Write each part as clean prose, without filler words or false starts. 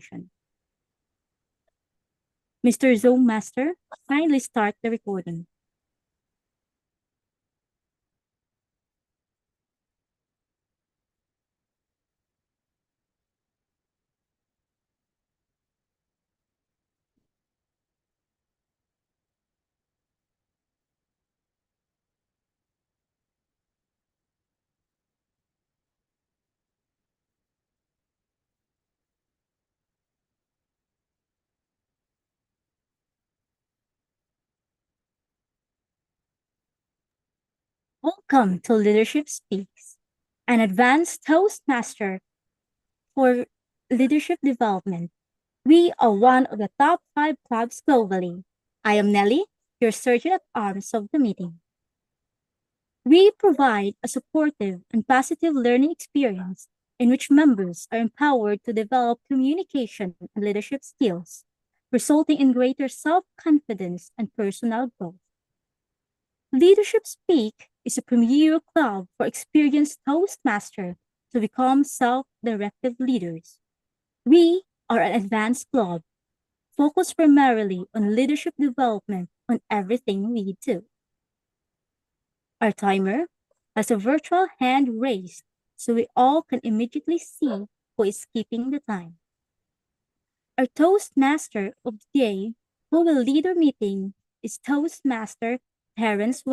communication. Mr. Zoom Master, kindly start the recording. Welcome to Leadership Speaks, an advanced Toastmaster for leadership development. We are one of the top 5 clubs globally. I am Nellie, your surgeon at arms of the meeting. We provide a supportive and positive learning experience in which members are empowered to develop communication and leadership skills, resulting in greater self-confidence and personal growth. Leadership Speak is a premier club for experienced Toastmasters to become self-directed leaders. We are an advanced club, focused primarily on leadership development on everything we do. Our timer has a virtual hand raised so we all can immediately see who is keeping the time. Our Toastmaster of the day who will lead our meeting is Toastmaster Terrence.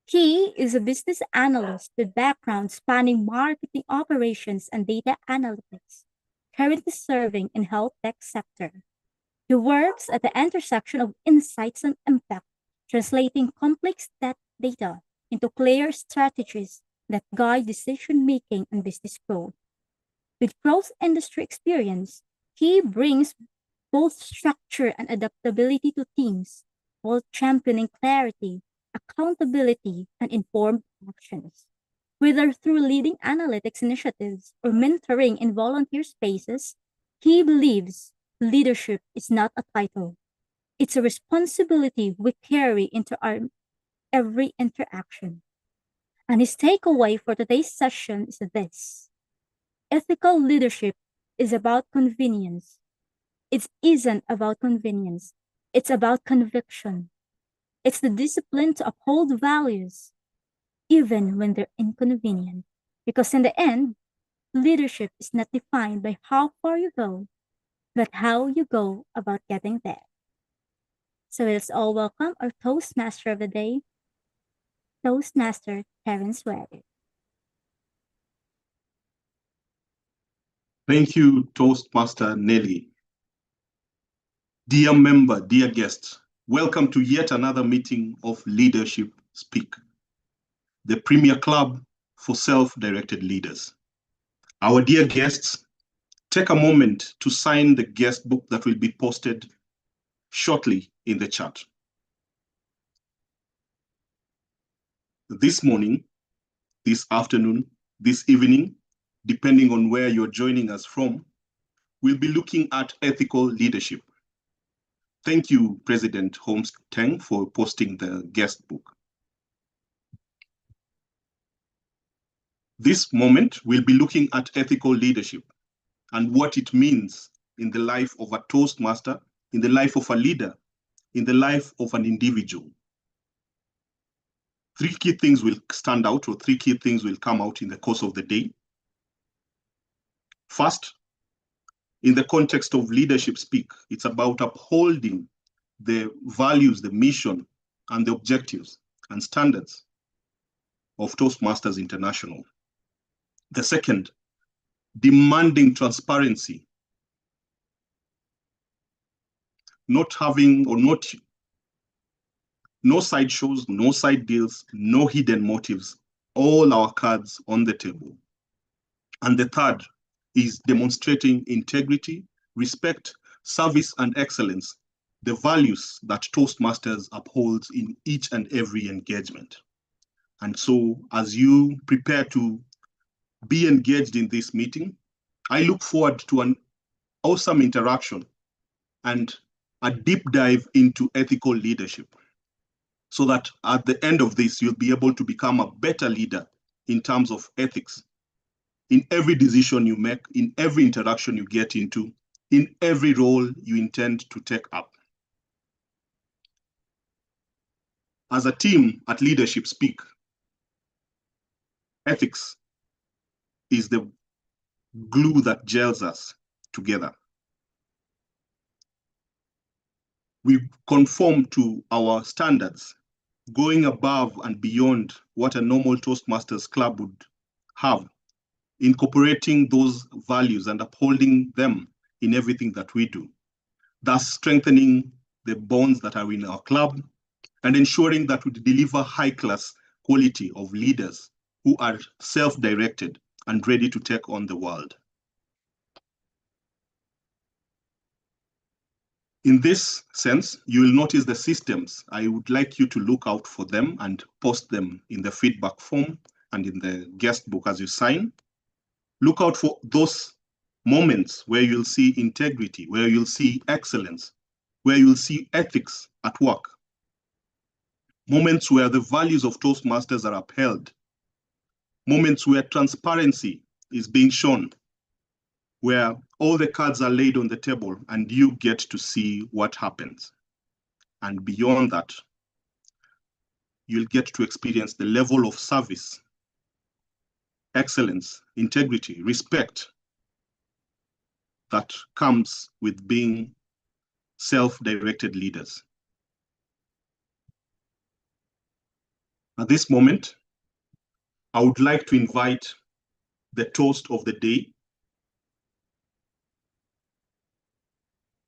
He is a business analyst with background spanning marketing operations and data analytics, currently serving in health tech sector. He works at the intersection of insights and impact, translating complex data into clear strategies that guide decision-making and business growth. With cross-industry experience, he brings both structure and adaptability to teams, while championing clarity, accountability, and informed actions. Whether through leading analytics initiatives or mentoring in volunteer spaces, he believes leadership is not a title. It's a responsibility we carry into our every interaction. And his takeaway for today's session is this: ethical leadership is about convenience. It isn't about convenience. It's about conviction. It's the discipline to uphold values, even when they're inconvenient. Because in the end, leadership is not defined by how far you go, but how you go about getting there. So let's all welcome our Toastmaster of the day, Toastmaster Terrence. Thank you, Toastmaster Nellie. Dear member, dear guests, welcome to yet another meeting of Leadership Speak, the premier club for self-directed leaders. Our dear guests, take a moment to sign the guest book that will be posted shortly in the chat. This morning, this afternoon, this evening, depending on where you're joining us from, we'll be looking at ethical leadership. Thank you, President Holmes Teng, for posting the guest book. This moment, we'll be looking at ethical leadership and what it means in the life of a Toastmaster, in the life of a leader, in the life of an individual. 3 key things will stand out, or 3 key things will come out in the course of the day. First, in the context of Leadership Speak, it's about upholding the values, the mission, and the objectives and standards of Toastmasters International. The second, demanding transparency, not having or not, no side shows, no side deals, no hidden motives, all our cards on the table. And the third is demonstrating integrity, respect, service, and excellence, the values that Toastmasters upholds in each and every engagement. And so as you prepare to be engaged in this meeting, I look forward to an awesome interaction and a deep dive into ethical leadership, so that at the end of this, you'll be able to become a better leader in terms of ethics in every decision you make, in every interaction you get into, in every role you intend to take up. As a team at Leadership Speak, ethics is the glue that gels us together. We conform to our standards, going above and beyond what a normal Toastmasters club would have, incorporating those values and upholding them in everything that we do, thus strengthening the bonds that are in our club and ensuring that we deliver high-class quality of leaders who are self-directed and ready to take on the world. In this sense, you will notice the systems. I would like you to look out for them and post them in the feedback form and in the guest book as you sign. Look out for those moments where you'll see integrity, where you'll see excellence, where you'll see ethics at work. Moments where the values of Toastmasters are upheld. Moments where transparency is being shown, where all the cards are laid on the table and you get to see what happens. And beyond that, you'll get to experience the level of service, excellence, integrity, respect that comes with being self-directed leaders. At this moment, I would like to invite the toast of the day.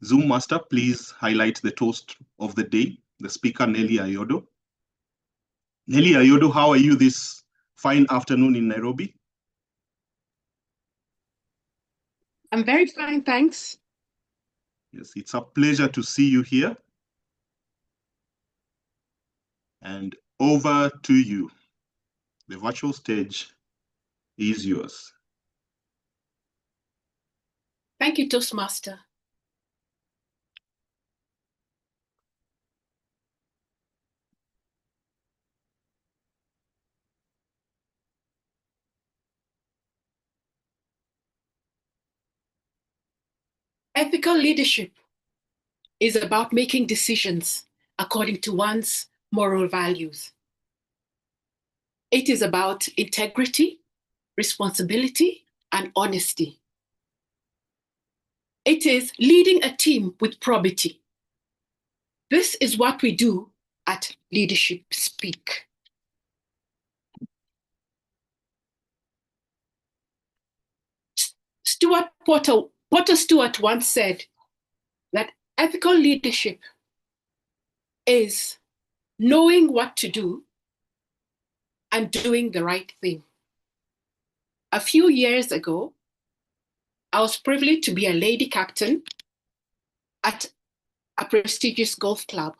Zoom Master, please highlight the toast of the day, the speaker, Nellie Ayodo. Nellie Ayodo, how are you this fine afternoon in Nairobi? I'm very fine, thanks. Yes, it's a pleasure to see you here. And over to you. The virtual stage is yours. Thank you, Toastmaster. Ethical leadership is about making decisions according to one's moral values. It is about integrity, responsibility, and honesty. It is leading a team with probity. This is what we do at Leadership Speak. Porter Stewart once said that ethical leadership is knowing what to do and doing the right thing. A few years ago, I was privileged to be a lady captain at a prestigious golf club.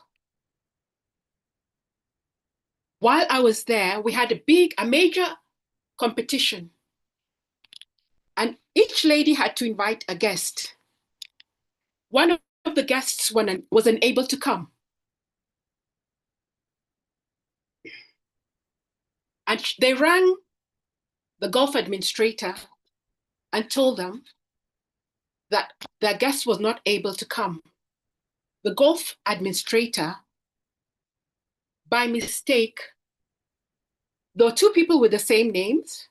While I was there, we had a major competition, and each lady had to invite a guest. One of the guests was unable to come. And they rang the golf administrator and told them that their guest was not able to come. The golf administrator, by mistake, there were two people with the same names.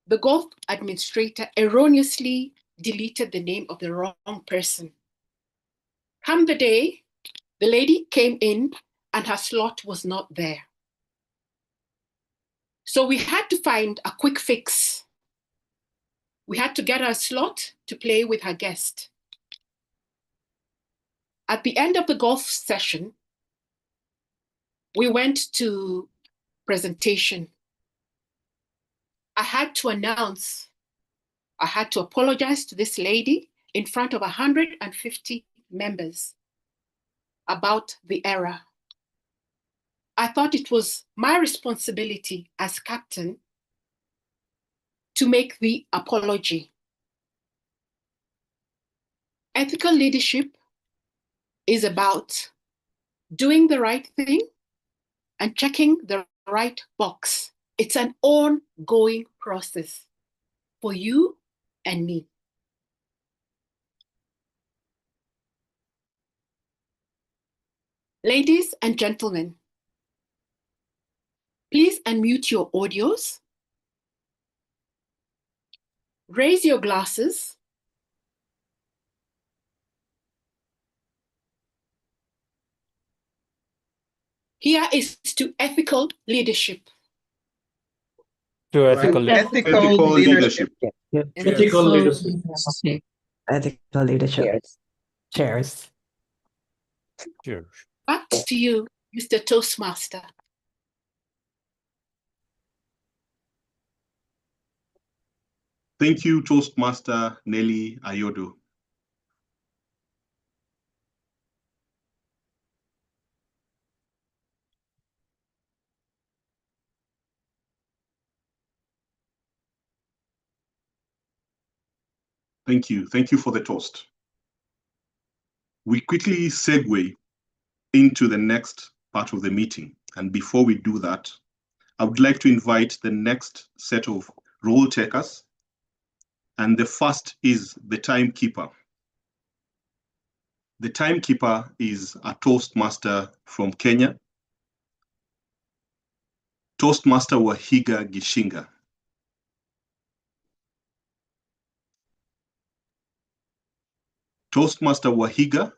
The golf administrator erroneously deleted the name of the wrong person. Come the day, the lady came in and her slot was not there. So we had to find a quick fix. We had to get her a slot to play with her guest. At the end of the golf session, we went to presentation. I had to apologize to this lady in front of 150 members about the error. I thought it was my responsibility as captain to make the apology. Ethical leadership is about doing the right thing and checking the right box. It's an ongoing process. for you and me. Ladies and gentlemen, please unmute your audios, raise your glasses, here is to ethical leadership. To ethical Ethical leadership. Ethical leadership. Ethical leadership. Cheers. Cheers. Back to you, Mr. Toastmaster. Thank you, Toastmaster Nellie Ayodo. Thank you. Thank you for the toast. We quickly segue into the next part of the meeting. And before we do that, I would like to invite the next set of role takers. And the first is the timekeeper. The timekeeper is a Toastmaster from Kenya, Toastmaster Wahiga Gishinga. Toastmaster Wahiga,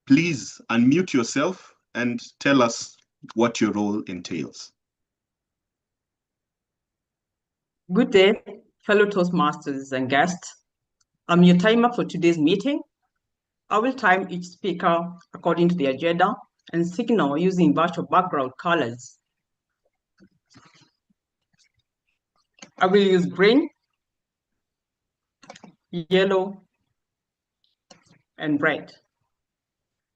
please unmute yourself and tell us what your role entails. Good day, fellow Toastmasters and guests. I'm your timer for today's meeting. I will time each speaker according to the agenda and signal using virtual background colors. I will use green, yellow, and red.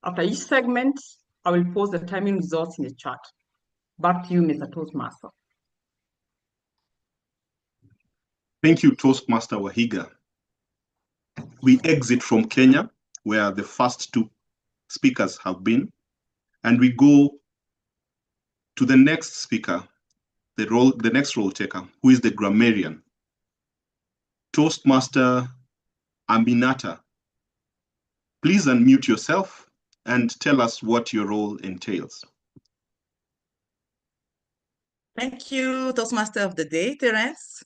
After each segment, I will post the timing results in the chat. Back to you, Mr. Toastmaster. Thank you, Toastmaster Wahiga. We exit from Kenya, where the first two speakers have been, and we go to the next speaker, the next role taker, who is the grammarian. Toastmaster Aminata, please unmute yourself and tell us what your role entails. Thank you, Toastmaster of the Day, Terrence.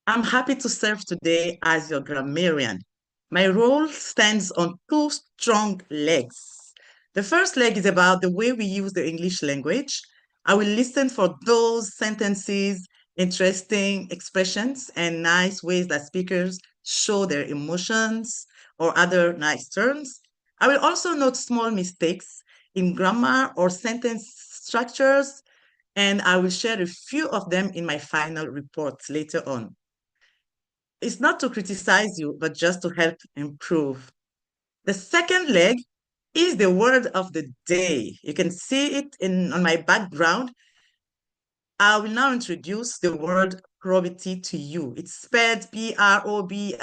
I'm happy to serve today as your grammarian. My role stands on two strong legs. The first leg is about the way we use the English language. I will listen for those sentences, interesting expressions, and nice ways that speakers show their emotions or other nice terms. I will also note small mistakes in grammar or sentence structures, and I will share a few of them in my final report later on. It's not to criticize you, but just to help improve. The second leg is the word of the day. You can see it on my background. I will now introduce the word probity to you. It's spelled P-R-O-B-I-T-Y.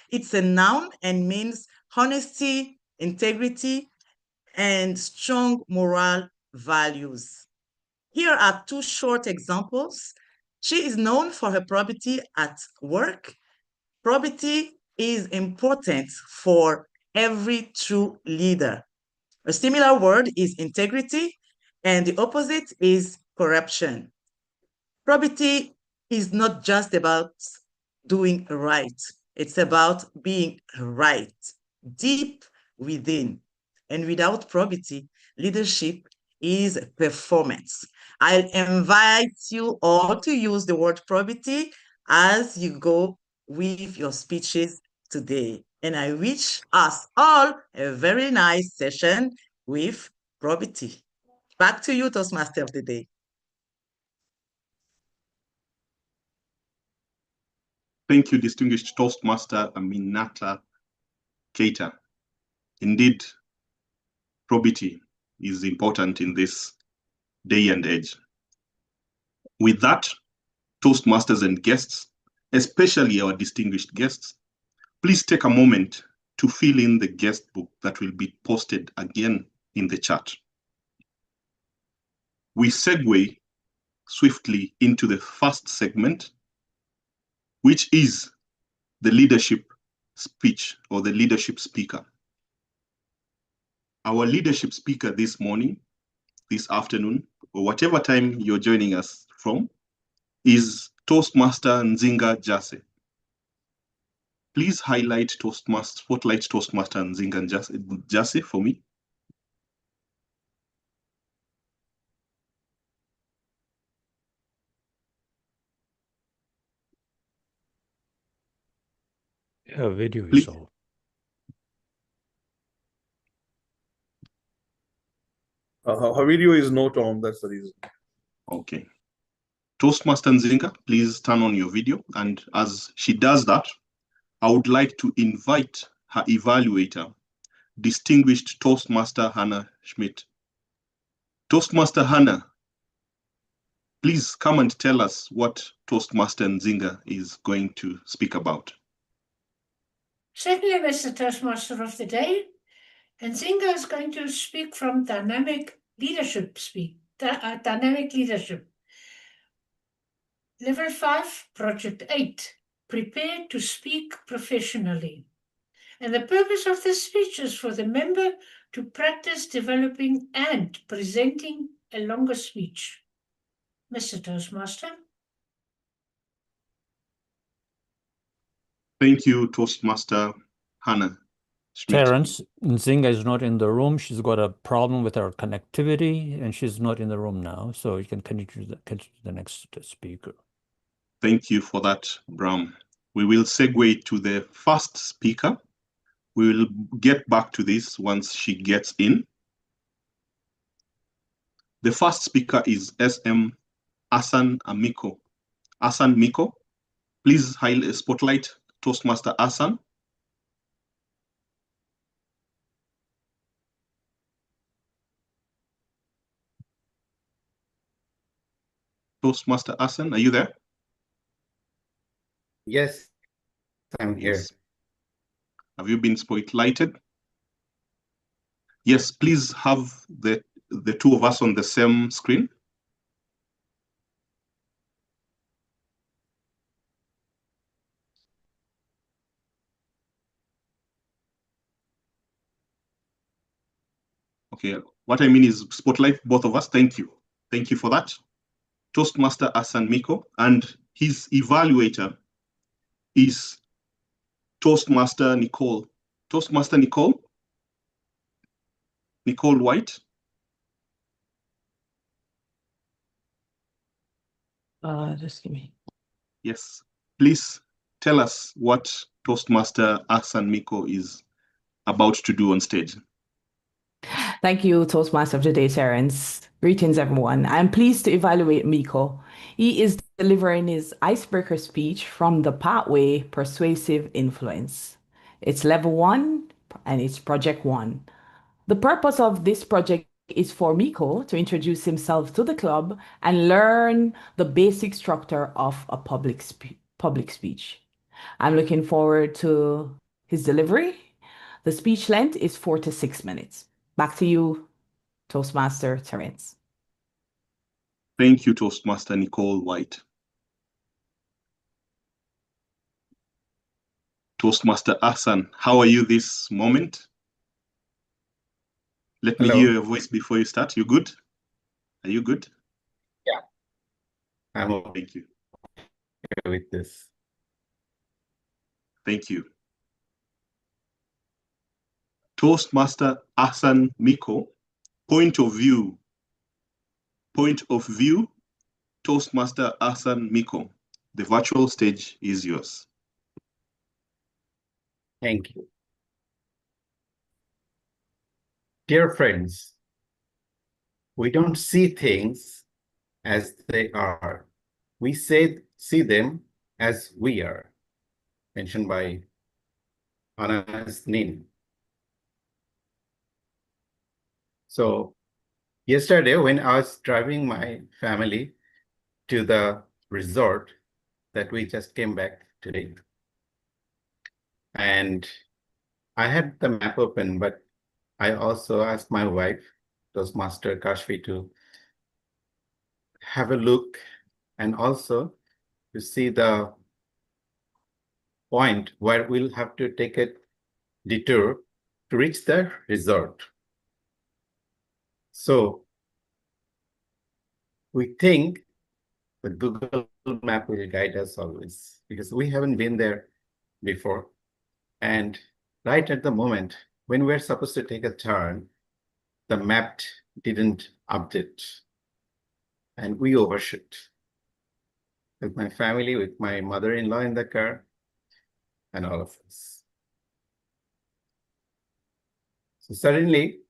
It's a noun and means honesty, integrity, and strong moral values. Here are two short examples. She is known for her probity at work. Probity is important for every true leader. A similar word is integrity, and the opposite is corruption. Probity is not just about doing right. It's about being right, deep within. And without probity, leadership is performance. I'll invite you all to use the word probity as you go with your speeches today. And I wish us all a very nice session with probity. Back to you, Toastmaster of the Day. Thank you, distinguished Toastmaster Aminata Keita. Indeed, probity is important in this day and age. With that, Toastmasters and guests, especially our distinguished guests, please take a moment to fill in the guest book that will be posted again in the chat. We segue swiftly into the first segment, which is the leadership speech or the leadership speaker. Our leadership speaker this morning, this afternoon, or whatever time you're joining us from, is Toastmaster Nzinga Jasse. Please spotlight Toastmaster Nzinga Jasse for me. Yeah, video Please. is all. Her video is no, Tom. That's the reason. Okay. Toastmaster Nzinga, please turn on your video. And as she does that, I would like to invite her evaluator, distinguished Toastmaster Hannah Schmidt. Toastmaster Hannah, please come and tell us what Toastmaster Nzinga is going to speak about. Certainly, Mr. Toastmaster of the Day. Nzinga is going to speak from Dynamic Leadership. Dynamic Leadership. Level 5, Project 8. Prepare to speak professionally. And the purpose of this speech is for the member to practice developing and presenting a longer speech. Mr. Toastmaster. Thank you, Toastmaster Hannah Schmidt. Terrence, Nzinga is not in the room. She's got a problem with her connectivity, and she's not in the room now. So you can continue to the next speaker. Thank you for that, Bram. We will segue to the first speaker. We will get back to this once she gets in. The first speaker is SM Ahsan Mico. Ahsan Mico, please spotlight Toastmaster Ahsan. Toastmaster Ahsan, are you there? Yes, I'm here. Yes. Have you been spotlighted? Yes, please have the two of us on the same screen. Okay, what I mean is spotlight both of us. Thank you. Thank you for that. Toastmaster Ahsan Mico, and his evaluator is Toastmaster Nicole. Toastmaster Nicole? Nicole White? Just give me. Yes. Please tell us what Toastmaster Ahsan Mico is about to do on stage. Thank you, Toastmaster of the Day, Terrence. Greetings, everyone. I'm pleased to evaluate Mico. He is delivering his icebreaker speech from the pathway Persuasive Influence. It's level 1 and it's project 1. The purpose of this project is for Mico to introduce himself to the club and learn the basic structure of a public speech. I'm looking forward to his delivery. The speech length is 4 to 6 minutes. Back to you, Toastmaster Terrence. Thank you, Toastmaster Nicole White. Toastmaster Ahsan, how are you this moment? Let me hear your voice before you start. You good? Are you good? Yeah. I'm okay. Thank you. With this. Thank you. Toastmaster Ahsan Mico, point of view, Toastmaster Ahsan Mico. The virtual stage is yours. Thank you. Dear friends, we don't see things as they are. We see them as we are. Mentioned by Anas Nin. So yesterday when I was driving my family to the resort that we just came back today, and I had the map open, but I also asked my wife, Toastmaster Kashfi, to have a look and also to see the point where we'll have to take a detour to reach the resort. So we think the Google map will guide us always because we haven't been there before. And right at the moment when we're supposed to take a turn, the map didn't update and we overshoot. With my family, with my mother-in-law in the car, and all of us. So suddenly,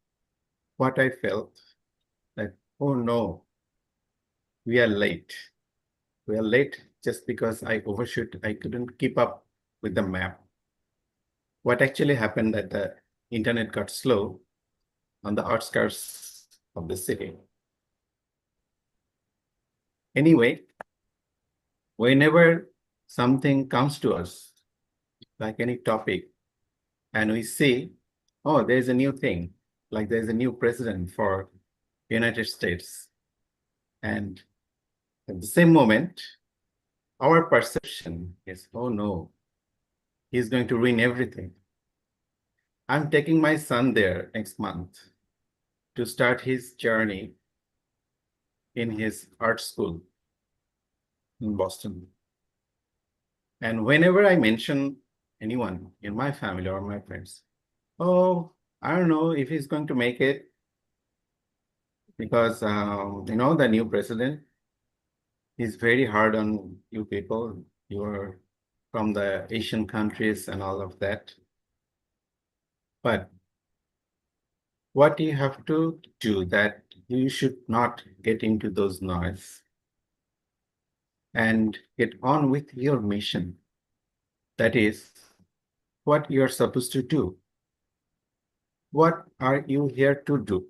what I felt that, oh no, we are late. We are late just because I overshoot. I couldn't keep up with the map. What actually happened that the internet got slow on the outskirts of the city. Anyway, whenever something comes to us, like any topic, and we see, oh, there's a new thing, like there's a new president for United States. And at the same moment, our perception is, oh no, he's going to ruin everything. I'm taking my son there next month to start his journey in his art school in Boston. And whenever I mention anyone in my family or my friends, oh, I don't know if he's going to make it because, you know, the new president is very hard on you people. You are from the Asian countries and all of that. But what you have to do that you should not get into those noise and get on with your mission. That is what you're supposed to do. What are you here to do?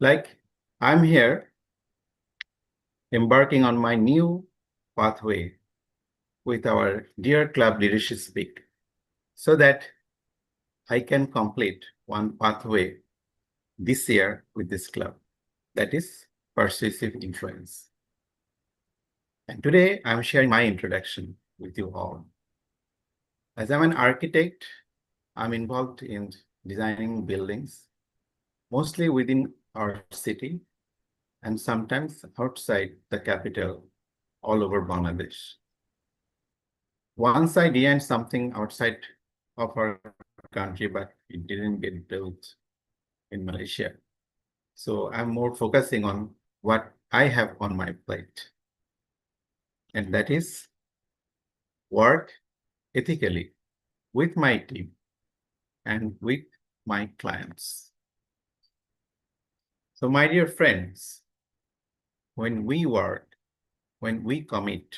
Like I'm here embarking on my new pathway with our dear club leadership speak so that I can complete one pathway this year with this club. That is persuasive influence. And today I'm sharing my introduction with you all. As I'm an architect, I'm involved in designing buildings, mostly within our city and sometimes outside the capital, all over Bangladesh. Once I designed something outside of our country, but it didn't get built in Malaysia. So I'm more focusing on what I have on my plate. And that is work ethically with my team and with my clients. So my dear friends, when we work, when we commit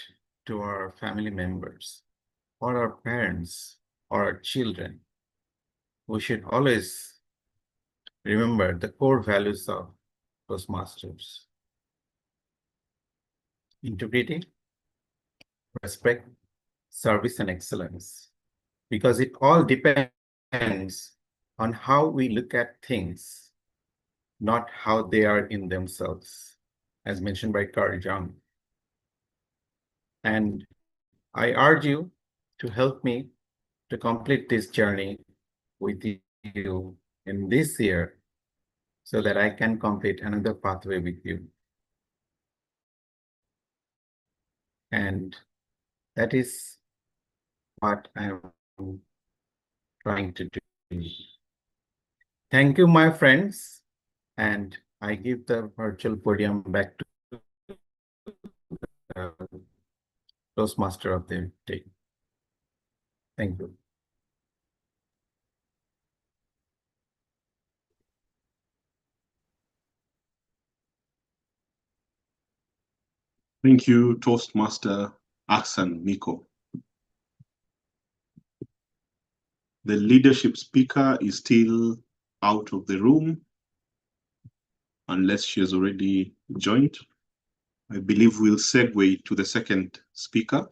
to our family members or our parents or our children, we should always remember the core values of Toastmasters: integrity, respect, service, and excellence. Because it all depends on how we look at things, not how they are in themselves, as mentioned by Carl Jung. And I urge you to help me to complete this journey with you in this year so that I can complete another pathway with you. And that is what I'm trying to do. Thank you, my friends. And I give the virtual podium back to the Toastmaster of the day. Thank you. Thank you, Toastmaster Ahsan Mico. The leadership speaker is still out of the room, unless she has already joined. I believe we'll segue to the second speaker.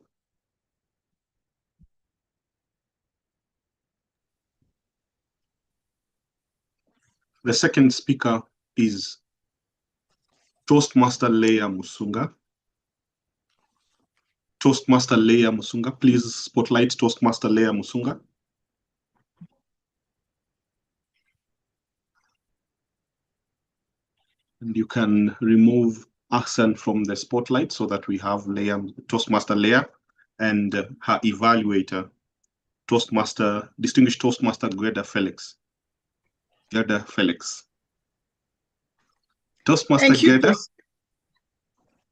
The second speaker is Toastmaster Leya Musunga. Toastmaster Leya Musunga. Please spotlight Toastmaster Leya Musunga. And you can remove Ahsan from the spotlight so that we have Leya, Toastmaster Leya, and her evaluator, distinguished Toastmaster Guerdah Felix. Guerdah Felix. Toastmaster Guerdah,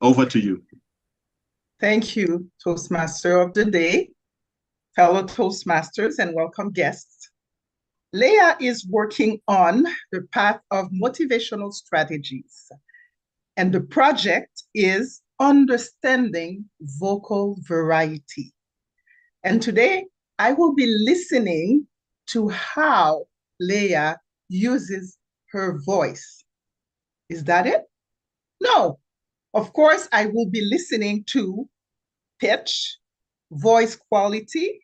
over to you. Thank you, Toastmaster of the Day, fellow Toastmasters, and welcome guests. Leya is working on the path of motivational strategies, and the project is Understanding Vocal Variety. And today, I will be listening to how Leya uses her voice. Is that it? No. Of course, I will be listening to pitch, voice quality,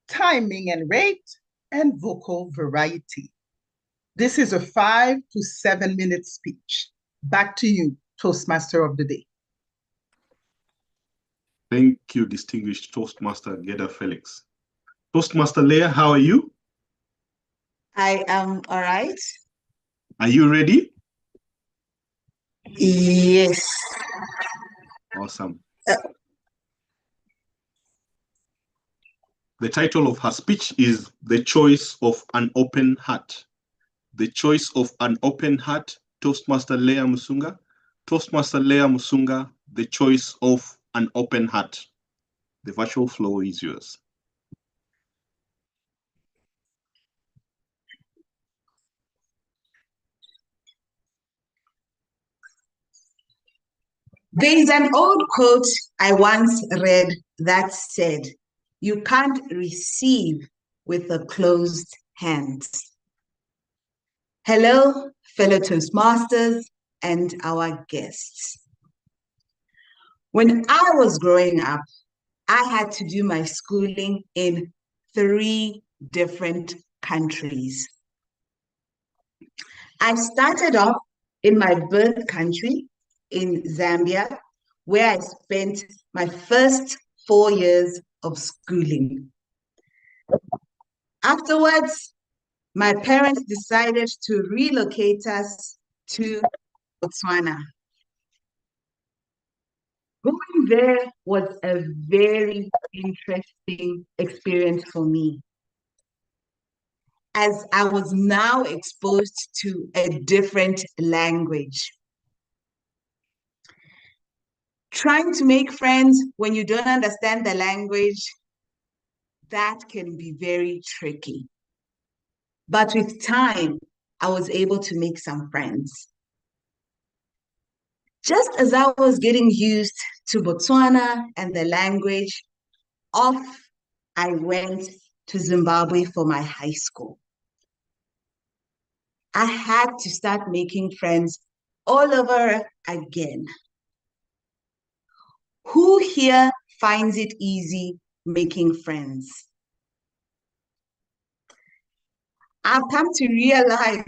timing and rate, and vocal variety. This is a 5 to 7 minute speech. Back to you, Toastmaster of the Day. Thank you, distinguished Toastmaster Guerdah Felix. Toastmaster Leya, how are you? I am all right. Are you ready? Yes. Awesome. The title of her speech is The Choice of an Open Heart. The Choice of an Open Heart, Toastmaster Leya Musunga. Toastmaster Leya Musunga, The Choice of an Open Heart. The virtual floor is yours. There is an old quote I once read that said, "You can't receive with a closed hand." Hello, fellow Toastmasters and our guests. When I was growing up, I had to do my schooling in 3 different countries. I started off in my birth country, in Zambia, where I spent my first 4 years of schooling. Afterwards, my parents decided to relocate us to Botswana. Going there was a very interesting experience for me, as I was now exposed to a different language. Trying to make friends when you don't understand the language, that can be very tricky. But with time, I was able to make some friends. Just as I was getting used to Botswana and the language, off I went to Zimbabwe for my high school. I had to start making friends all over again. Who here finds it easy making friends? I've come to realize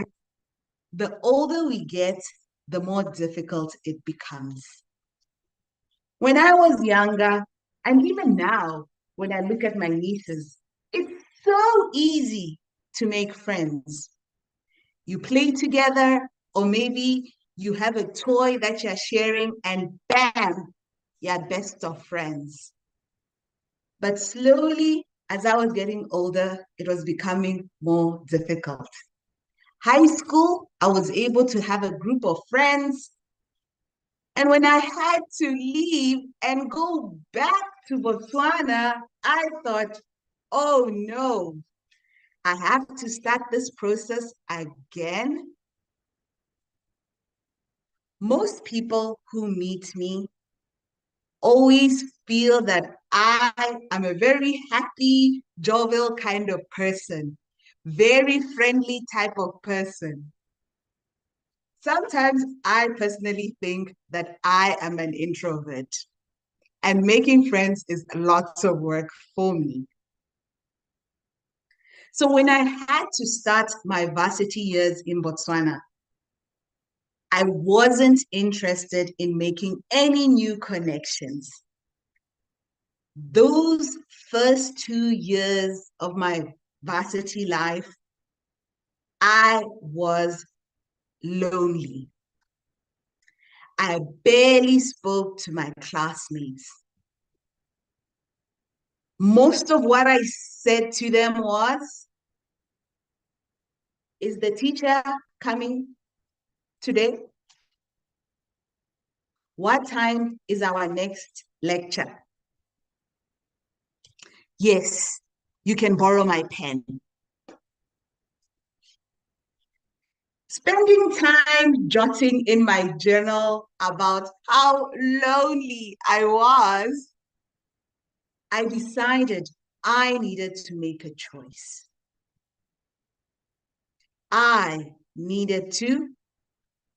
the older we get, the more difficult it becomes. When I was younger, and even now, when I look at my nieces, it's so easy to make friends. You play together, or maybe you have a toy that you're sharing, and bam, you're best of friends. But slowly, as I was getting older, it was becoming more difficult. High school, I was able to have a group of friends. And when I had to leave and go back to Botswana, I thought, oh no, I have to start this process again. Most people who meet me always feel that I am a very happy, jovial kind of person, very friendly type of person. Sometimes I personally think that I am an introvert, and making friends is lots of work for me. So when I had to start my varsity years in Botswana, I wasn't interested in making any new connections. those first 2 years of my varsity life, I was lonely. I barely spoke to my classmates. Most of what I said to them was, is the teacher coming today? What time is our next lecture? Yes, you can borrow my pen. Spending time jotting in my journal about how lonely I was, I decided I needed to make a choice. I needed to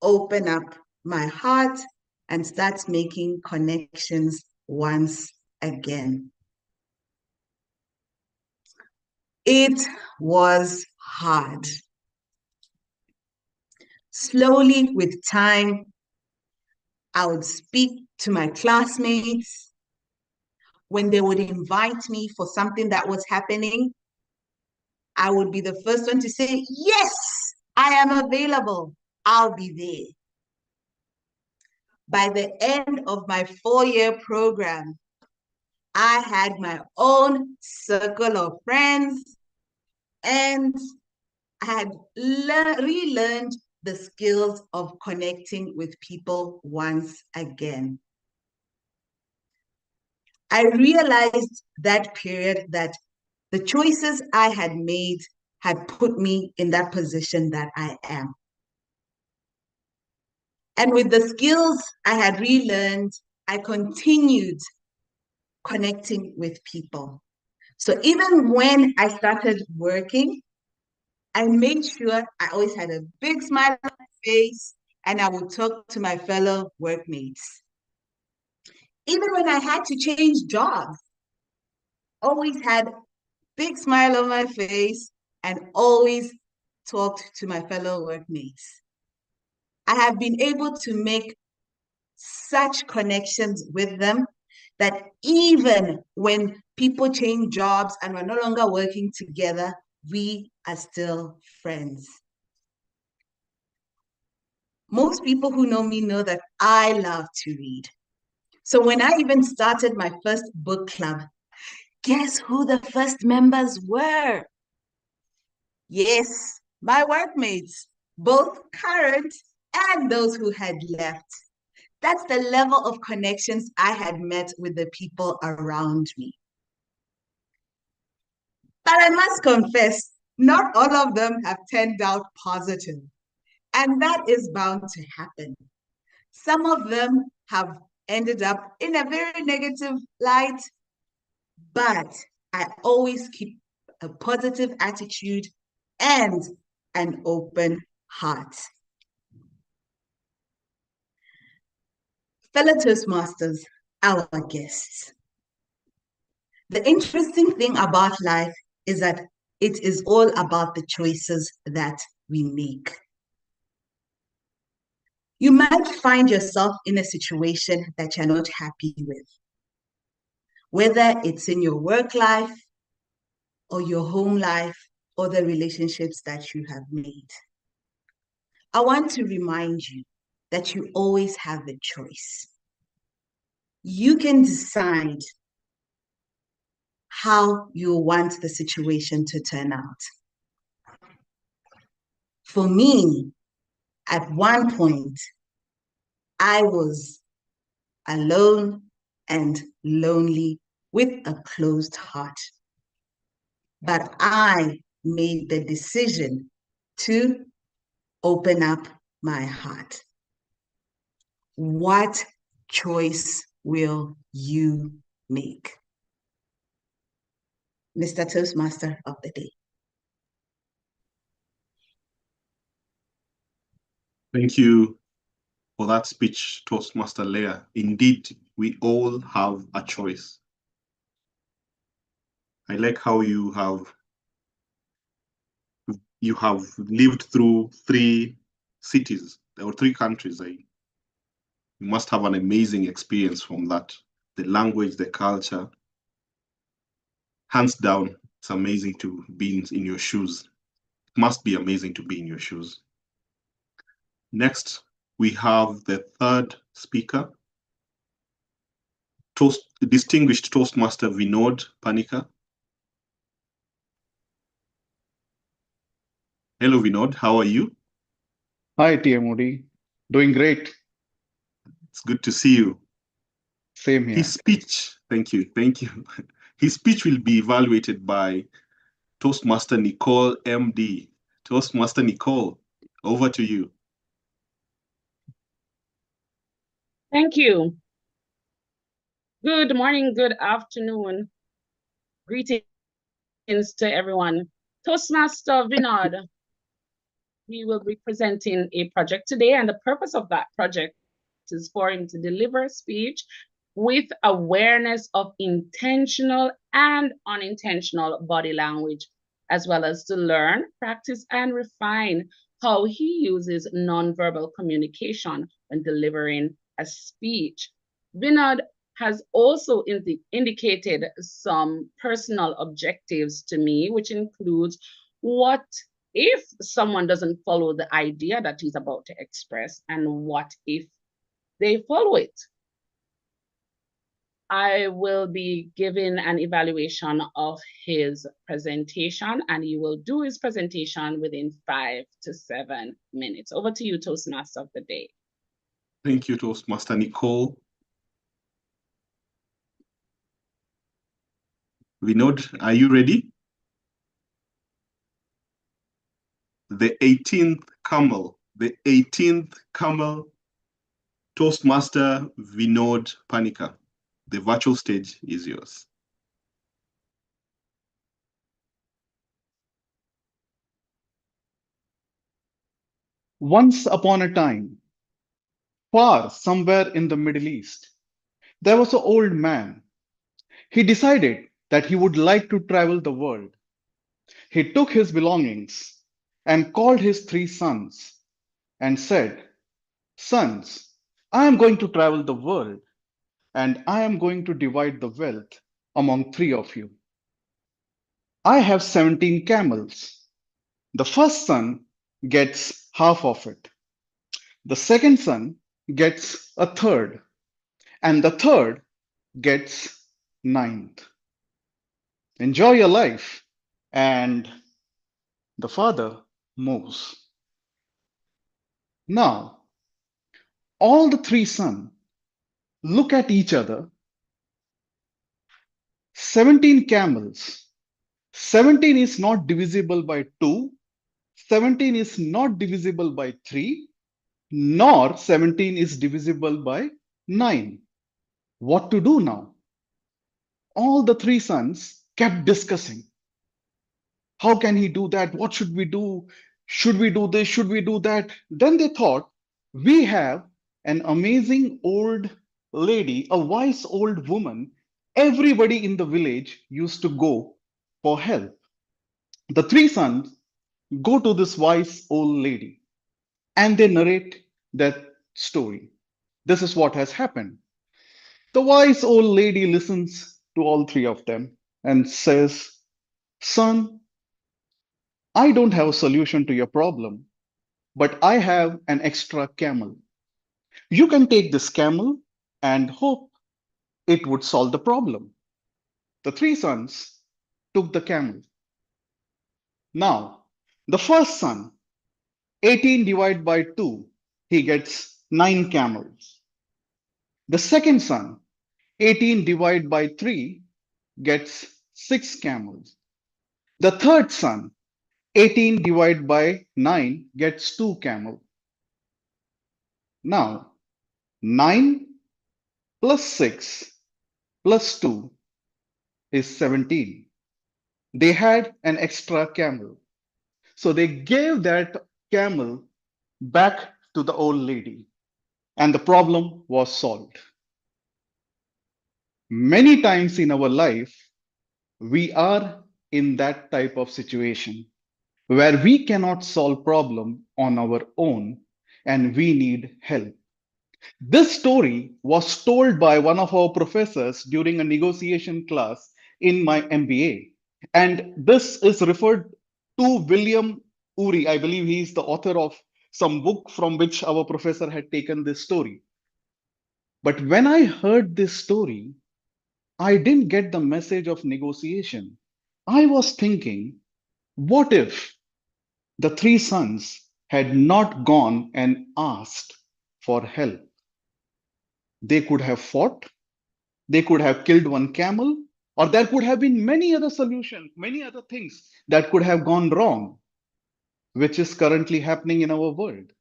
open up my heart and start making connections once again. It was hard. Slowly, with time, I would speak to my classmates. When they would invite me for something that was happening, I would be the first one to say, yes, I am available. I'll be there. By the end of my 4-year program, I had my own circle of friends, and I had relearned the skills of connecting with people once again. I realized that period that the choices I had made had put me in that position that I am. And with the skills I had relearned, I continued connecting with people. So even when I started working, I made sure I always had a big smile on my face and I would talk to my fellow workmates. Even when I had to change jobs, always had a big smile on my face and always talked to my fellow workmates. I have been able to make such connections with them that even when people change jobs and we're no longer working together, we are still friends. Most people who know me know that I love to read. So when I even started my first book club, guess who the first members were? Yes, my workmates, both current and those who had left. That's the level of connections I had met with the people around me. But I must confess, not all of them have turned out positive. And that is bound to happen. Some of them have ended up in a very negative light, but I always keep a positive attitude and an open heart. Fellow Toastmasters, our guests. The interesting thing about life is that it is all about the choices that we make. You might find yourself in a situation that you're not happy with, whether it's in your work life or your home life or the relationships that you have made. I want to remind you that you always have a choice. You can decide how you want the situation to turn out. For me, at one point, I was alone and lonely with a closed heart. But I made the decision to open up my heart. What choice will you make? Mr. Toastmaster of the day. Thank you for that speech, Toastmaster Leya. Indeed, we all have a choice. I like how you have lived through 3 cities or 3 countries. You must have an amazing experience from that. The language, the culture, Hands down, it's amazing to be in your shoes. It must be amazing to be in your shoes. Next, we have the third speaker, distinguished Toastmaster Vinod Panicker. Hello, Vinod. How are you? Hi, TMOD. Doing great. It's good to see you. Same here. His speech, thank you. His speech will be evaluated by Toastmaster Nicole, MD. Toastmaster Nicole, over to you. Thank you. Good morning, good afternoon. Greetings to everyone. Toastmaster Vinod, he will be presenting a project today, and the purpose of that project is for him to deliver a speech with awareness of intentional and unintentional body language, as well as to learn, practice, and refine how he uses nonverbal communication when delivering a speech. Vinod has also indicated some personal objectives to me, which includes what if someone doesn't follow the idea that he's about to express, and what if they follow it. I will be giving an evaluation of his presentation, and he will do his presentation within 5 to 7 minutes. Over to you, Toastmaster of the day. Thank you, Toastmaster Nicole. Vinod, are you ready? The 18th Camel, Toastmaster Vinod Panicker. The virtual stage is yours. Once upon a time, far somewhere in the Middle East, there was an old man. He decided that he would like to travel the world. He took his belongings and called his 3 sons and said, "Sons, I am going to travel the world, and I am going to divide the wealth among 3 of you. I have 17 camels. The first son gets half of it. The second son gets a third, and the third gets 9th. Enjoy your life." And the father moves. Now, all the 3 sons look at each other. 17 camels. 17 is not divisible by 2. 17 is not divisible by 3. Nor 17 is divisible by 9. What to do now? All the 3 sons kept discussing. How can he do that? What should we do? Should we do this? Should we do that? Then they thought, we have an amazing old lady, a wise old woman. Everybody in the village used to go for help. The 3 sons go to this wise old lady and they narrate that story. This is what has happened. The wise old lady listens to all 3 of them and says, "Son, I don't have a solution to your problem, but I have an extra camel. You can take this camel and hope it would solve the problem." The 3 sons took the camel. Now, the first son, 18 divided by 2, he gets 9 camels. The second son, 18 divided by 3, gets 6 camels. The third son, 18 divided by 9, gets 2 camels. Now, 9 plus 6 plus 2 is 17. They had an extra camel. So they gave that camel back to the old lady, and the problem was solved. Many times in our life, we are in that type of situation where we cannot solve problem on our own and we need help. This story was told by one of our professors during a negotiation class in my MBA. And this is referred to William Ury. I believe he is the author of some book from which our professor had taken this story. But when I heard this story, I didn't get the message of negotiation. I was thinking, what if the three sons had not gone and asked for help? They could have fought, they could have killed one camel, or there could have been many other solutions, many other things that could have gone wrong, which is currently happening in our world.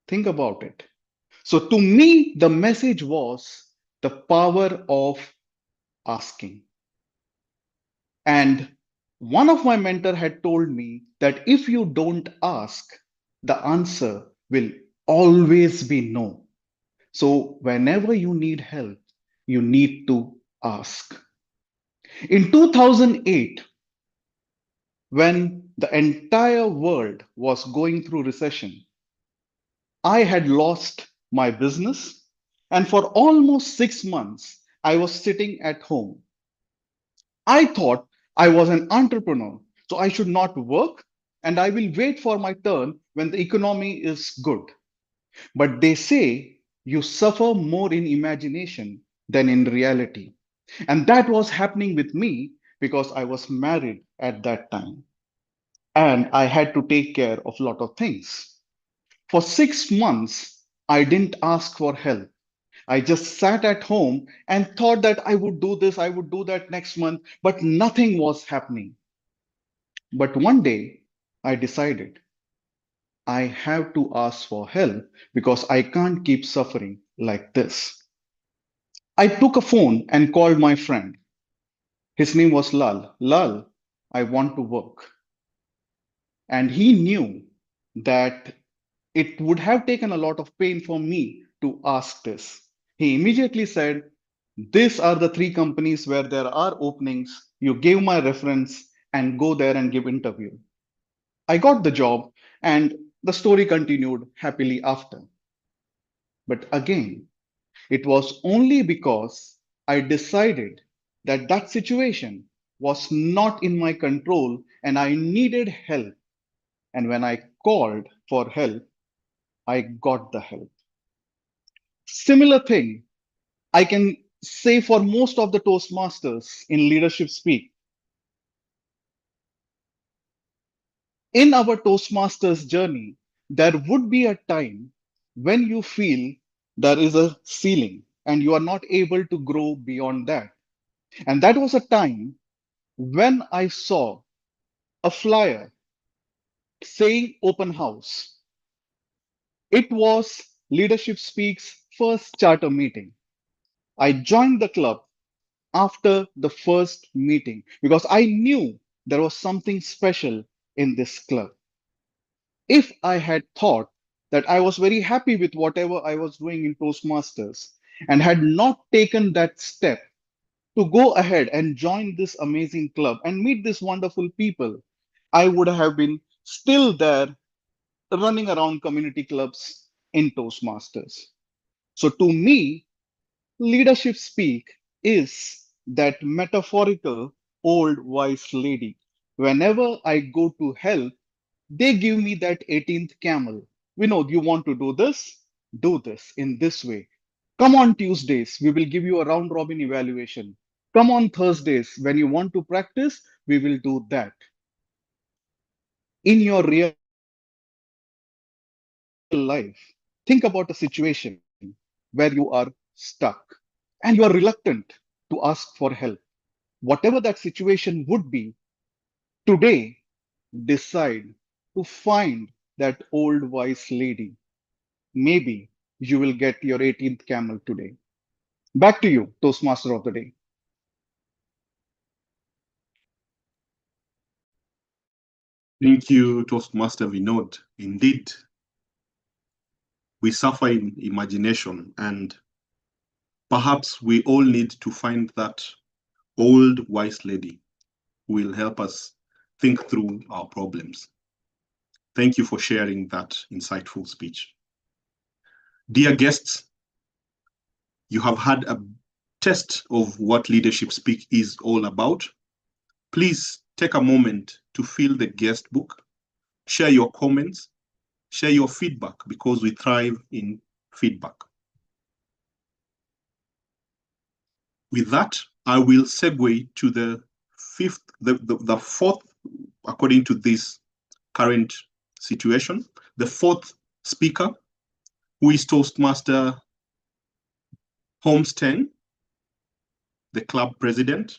Think about it. So, to me, the message was the power of asking. And one of my mentor had told me that if you don't ask, the answer will always be no. So, whenever you need help, you need to ask. In 2008, when the entire world was going through recession, I had lost my business, and for almost 6 months, I was sitting at home. I thought I was an entrepreneur, so I should not work and I will wait for my turn when the economy is good. But they say you suffer more in imagination than in reality. And that was happening with me because I was married at that time. And I had to take care of a lot of things. For 6 months, I didn't ask for help. I just sat at home and thought that I would do this, I would do that next month, but nothing was happening. But one day, I decided I have to ask for help because I can't keep suffering like this. I took a phone and called my friend. His name was Lal. Lal, I want to work. And he knew that it would have taken a lot of pain for me to ask this. He immediately said, these are the three companies where there are openings. You give my reference and go there and give interview. I got the job and the story continued happily after. But again, it was only because I decided that that situation was not in my control and I needed help. And when I called for help, I got the help. Similar thing I can say for most of the Toastmasters in leadership speak. In our Toastmasters journey, there would be a time when you feel there is a ceiling and you are not able to grow beyond that. And that was a time when I saw a flyer saying open house. It was Leadership Speak's first charter meeting. I joined the club after the first meeting because I knew there was something special in this club. If I had thought that I was very happy with whatever I was doing in Toastmasters and had not taken that step to go ahead and join this amazing club and meet these wonderful people, I would have been still there running around community clubs in Toastmasters. So to me, leadership speak is that metaphorical old wise lady. Whenever I go to help, they give me that 18th camel. Vinod, you want to do this? Do this in this way. Come on Tuesdays, we will give you a round robin evaluation. Come on Thursdays, when you want to practice, we will do that. In your real life, think about a situation where you are stuck and you are reluctant to ask for help. Whatever that situation would be, today, decide to find that old wise lady. Maybe you will get your 18th camel today. Back to you, Toastmaster of the day. Thank you, Toastmaster Vinod. Indeed, we suffer in imagination, and perhaps we all need to find that old wise lady who will help us think through our problems. Thank you for sharing that insightful speech. Dear guests, you have had a test of what Leadership Speak is all about. Please take a moment to fill the guest book, share your comments, share your feedback, because we thrive in feedback. With that, I will segue to the fourth, according to this current situation, the fourth speaker, who is Toastmaster Holmes Teng, the club president.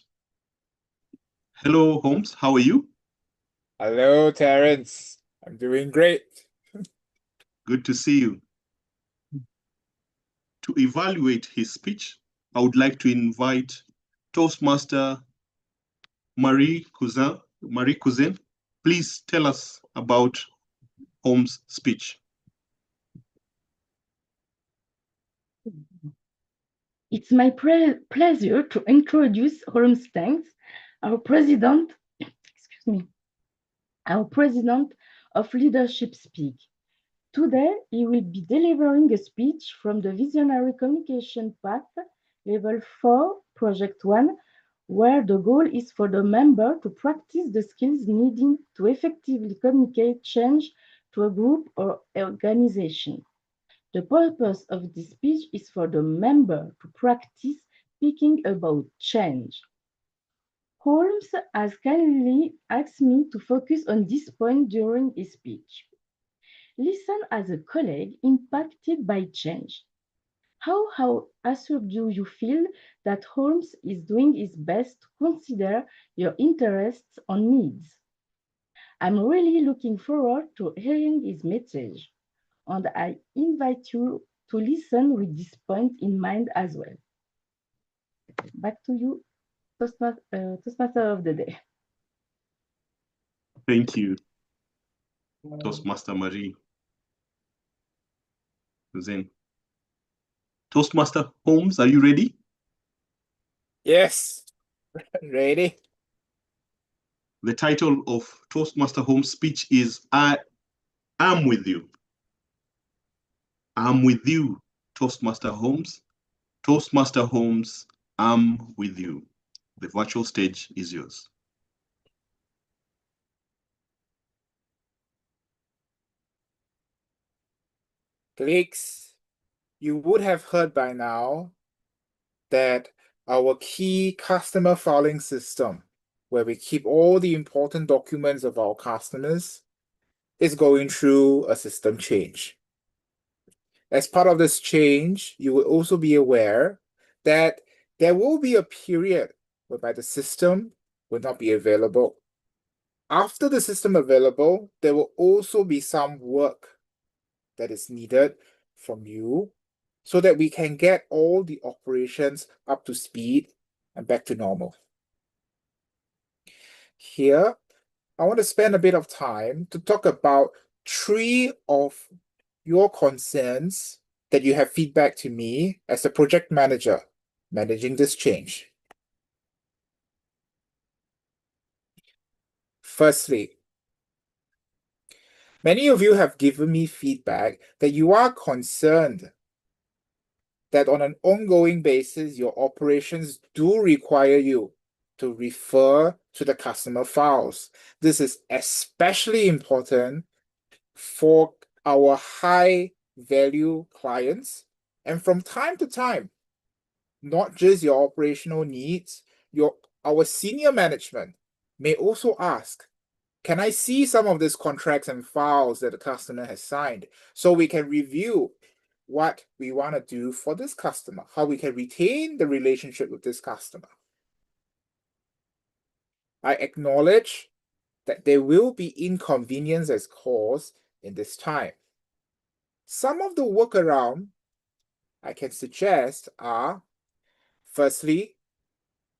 Hello, Holmes, how are you? Hello, Terrence. I'm doing great. Good to see you. To evaluate his speech, I would like to invite Toastmaster Marie Cousin. Please tell us about Holmes' speech. It's my pleasure to introduce Holmes Teng, our president, our president of Leadership Speak. Today, he will be delivering a speech from the Visionary Communication Path, Level 4, Project 1, where the goal is for the member to practice the skills needed to effectively communicate change to a group or organization. The purpose of this speech is for the member to practice speaking about change. Holmes has kindly asked me to focus on this point during his speech. Listen as a colleague impacted by change. How assured do you feel that Holmes is doing his best to consider your interests and needs? I'm really looking forward to hearing his message, and I invite you to listen with this point in mind as well. Back to you, Toastmaster of the Day. Thank you, Toastmaster Marie. Zen. Toastmaster Holmes, are you ready? Yes, ready. The title of Toastmaster Holmes' speech is I am with you. I'm with you, Toastmaster Holmes. Toastmaster Holmes, I'm with you. The virtual stage is yours. Felix, you would have heard by now that our key customer filing system, where we keep all the important documents of our customers, is going through a system change. As part of this change, you will also be aware that there will be a period whereby the system will not be available. After the system available, there will also be some work that is needed from you so that we can get all the operations up to speed and back to normal. Here, I want to spend a bit of time to talk about 3 of your concerns that you have feedback to me as a project manager managing this change. Firstly, many of you have given me feedback that you are concerned that on an ongoing basis, your operations do require you to refer to the customer files. This is especially important for our high-value clients. And from time to time, not just your operational needs, our senior management may also ask, can I see some of these contracts and files that the customer has signed so we can review what we want to do for this customer, how we can retain the relationship with this customer. I acknowledge that there will be inconvenience as caused in this time. Some of the workaround I can suggest are, firstly,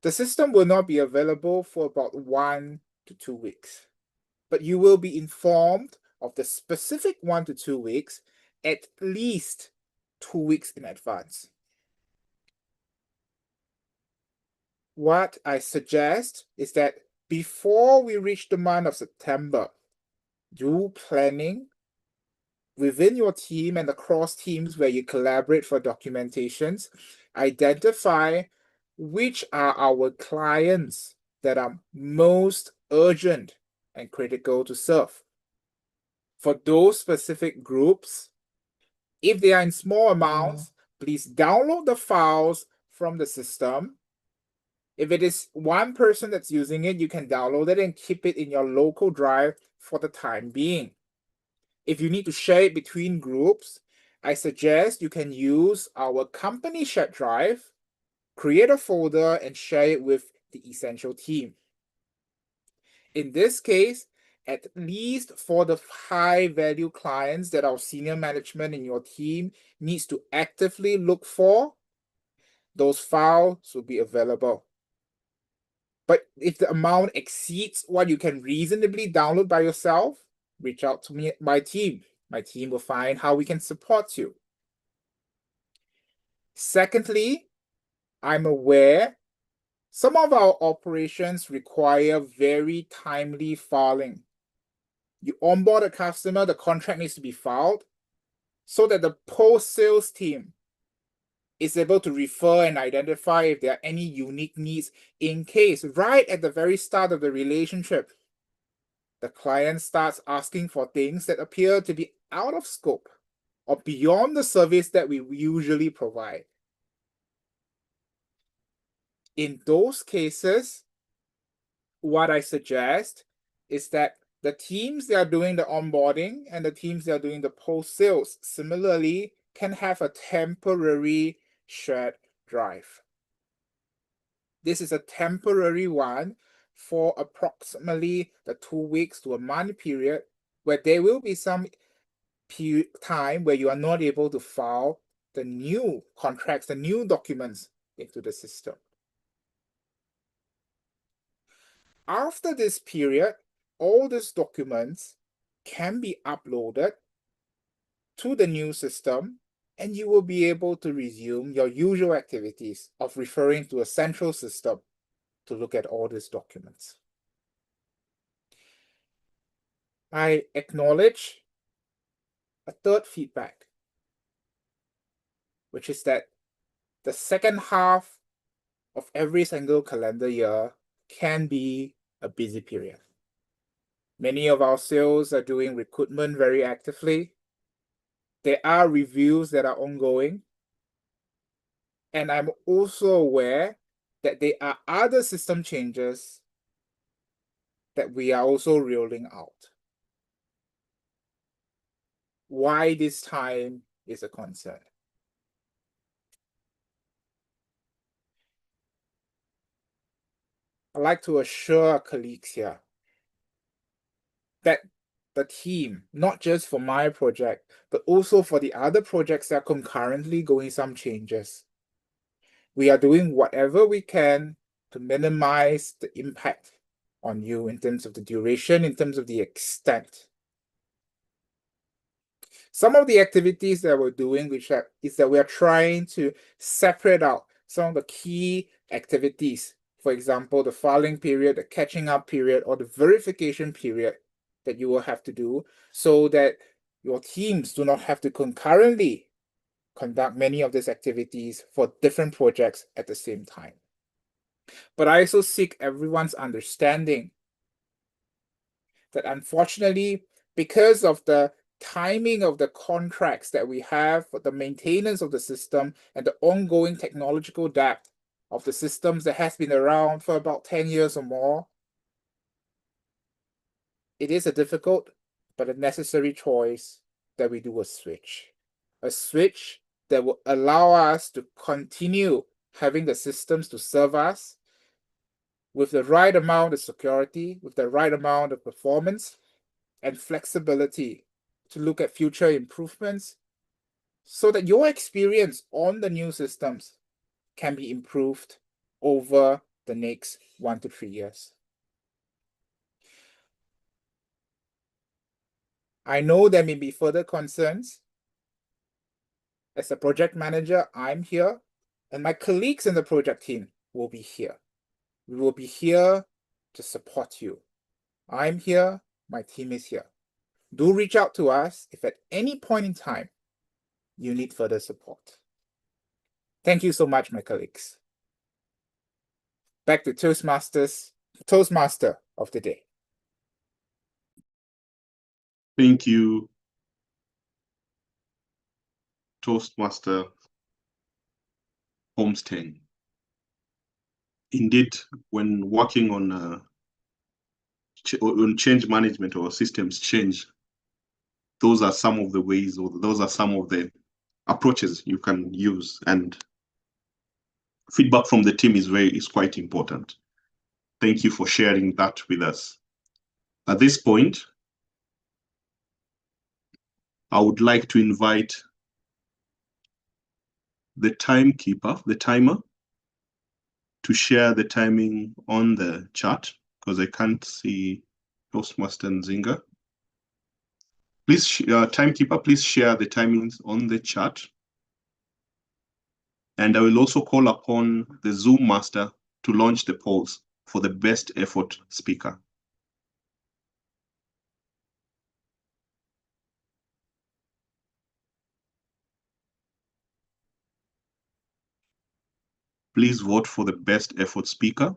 the system will not be available for about 1 to 2 weeks, but you will be informed of the specific 1 to 2 weeks at least 2 weeks in advance. What I suggest is that before we reach the month of September, do planning within your team and across teams where you collaborate for documentations. Identify which are our clients that are most urgent and critical to serve. For those specific groups, if they are in small amounts, please download the files from the system. If it is one person that's using it, you can download it and keep it in your local drive for the time being. If you need to share it between groups, I suggest you can use our company shared drive, create a folder, and share it with the essential team. In this case, at least for the high-value clients that our senior management in your team needs to actively look for, those files will be available. But if the amount exceeds what you can reasonably download by yourself, reach out to me, my team. My team will find how we can support you. Secondly, I'm aware some of our operations require very timely filing. You onboard a customer, the contract needs to be filed so that the post-sales team is able to refer and identify if there are any unique needs in case right at the very start of the relationship, the client starts asking for things that appear to be out of scope or beyond the service that we usually provide. In those cases, what I suggest is that the teams that are doing the onboarding and the teams that are doing the post-sales similarly can have a temporary shared drive. This is a temporary one for approximately the 2 weeks to a month period where there will be some time where you are not able to file the new contracts, the new documents into the system. After this period, all these documents can be uploaded to the new system, and you will be able to resume your usual activities of referring to a central system to look at all these documents. I acknowledge a third feedback, which is that the second half of every single calendar year can be a busy period. Many of our sales are doing recruitment very actively. There are reviews that are ongoing. And I'm also aware that there are other system changes that we are also rolling out. Why this time is a concern. I'd like to assure our colleagues here that the team, not just for my project, but also for the other projects that are concurrently going some changes, we are doing whatever we can to minimize the impact on you in terms of the duration, in terms of the extent. Some of the activities that we're doing, is that we are trying to separate out some of the key activities. For example, the filing period, the catching up period, or the verification period that you will have to do so that your teams do not have to concurrently conduct many of these activities for different projects at the same time. But I also seek everyone's understanding that unfortunately, because of the timing of the contracts that we have for the maintenance of the system and the ongoing technological debt of the systems that has been around for about 10 years or more, it is a difficult but a necessary choice that we do a switch that will allow us to continue having the systems to serve us with the right amount of security, with the right amount of performance and flexibility to look at future improvements so that your experience on the new systems can be improved over the next 1 to 3 years. I know there may be further concerns. As a project manager, I'm here, and my colleagues in the project team will be here. We will be here to support you. I'm here, my team is here. Do reach out to us if at any point in time you need further support. Thank you so much, my colleagues. back to Toastmaster of the day. Thank you, Toastmaster Holmes. Teng. Indeed, when working on change management or systems change, those are some of the ways, or those are some of the approaches you can use, and feedback from the team is quite important. Thank you for sharing that with us. At this point, I would like to invite the timekeeper, the timer, to share the timing on the chat, because I can't see Toastmaster Nzinga. Please, timekeeper, please share the timings on the chat. And I will also call upon the Zoom master to launch the polls for the best effort speaker. Please vote for the best effort speaker.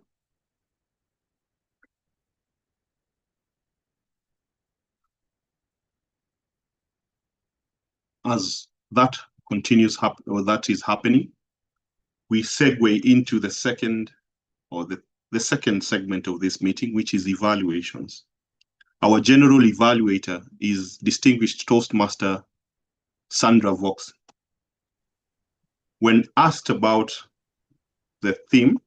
As that continues or that is happening, we segue into the second or the second segment of this meeting, which is evaluations. Our general evaluator is distinguished Toastmaster Sandra Valks. When asked about the theme,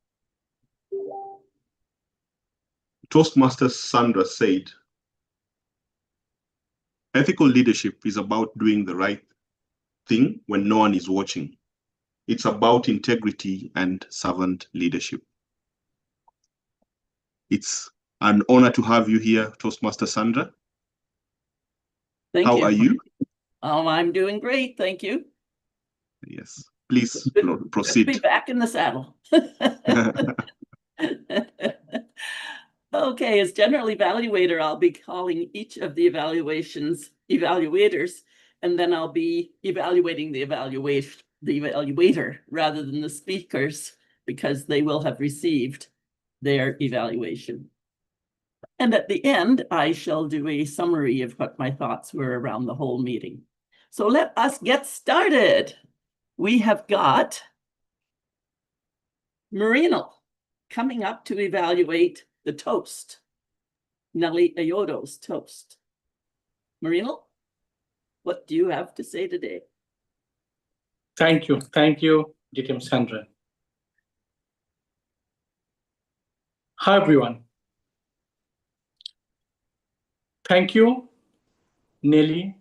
Toastmaster Sandra said, ethical leadership is about doing the right thing when no one is watching. It's about integrity and servant leadership. It's an honor to have you here, Toastmaster Sandra. Thank How you. are you? I'm doing great, thank you. Yes, please proceed. Good to be back in the saddle. Okay, as general evaluator, I'll be calling each of the evaluators, and then I'll be evaluating the evaluator rather than the speakers, because they will have received their evaluation. And at the end, I shall do a summary of what my thoughts were around the whole meeting. So let us get started. We have got Mrinal coming up to evaluate the toast, Nellie Ayodo's toast. Mrinal, what do you have to say today? Thank you, DTM Sandra. Hi, everyone. Thank you, Nellie,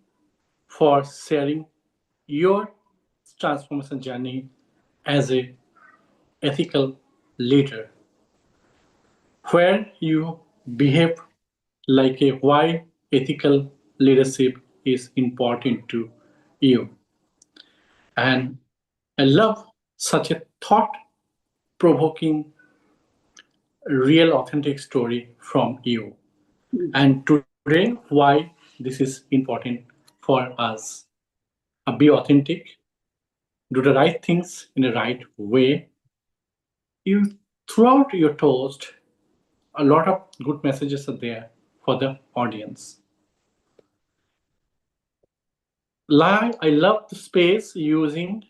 for sharing your transformation journey as an ethical leader, where you behave like a why ethical leadership is important to you. And I love such a thought-provoking, real, authentic story from you. And today, why this is important for us. Be authentic, do the right things in the right way. Throughout your toast, a lot of good messages are there for the audience. I love the space using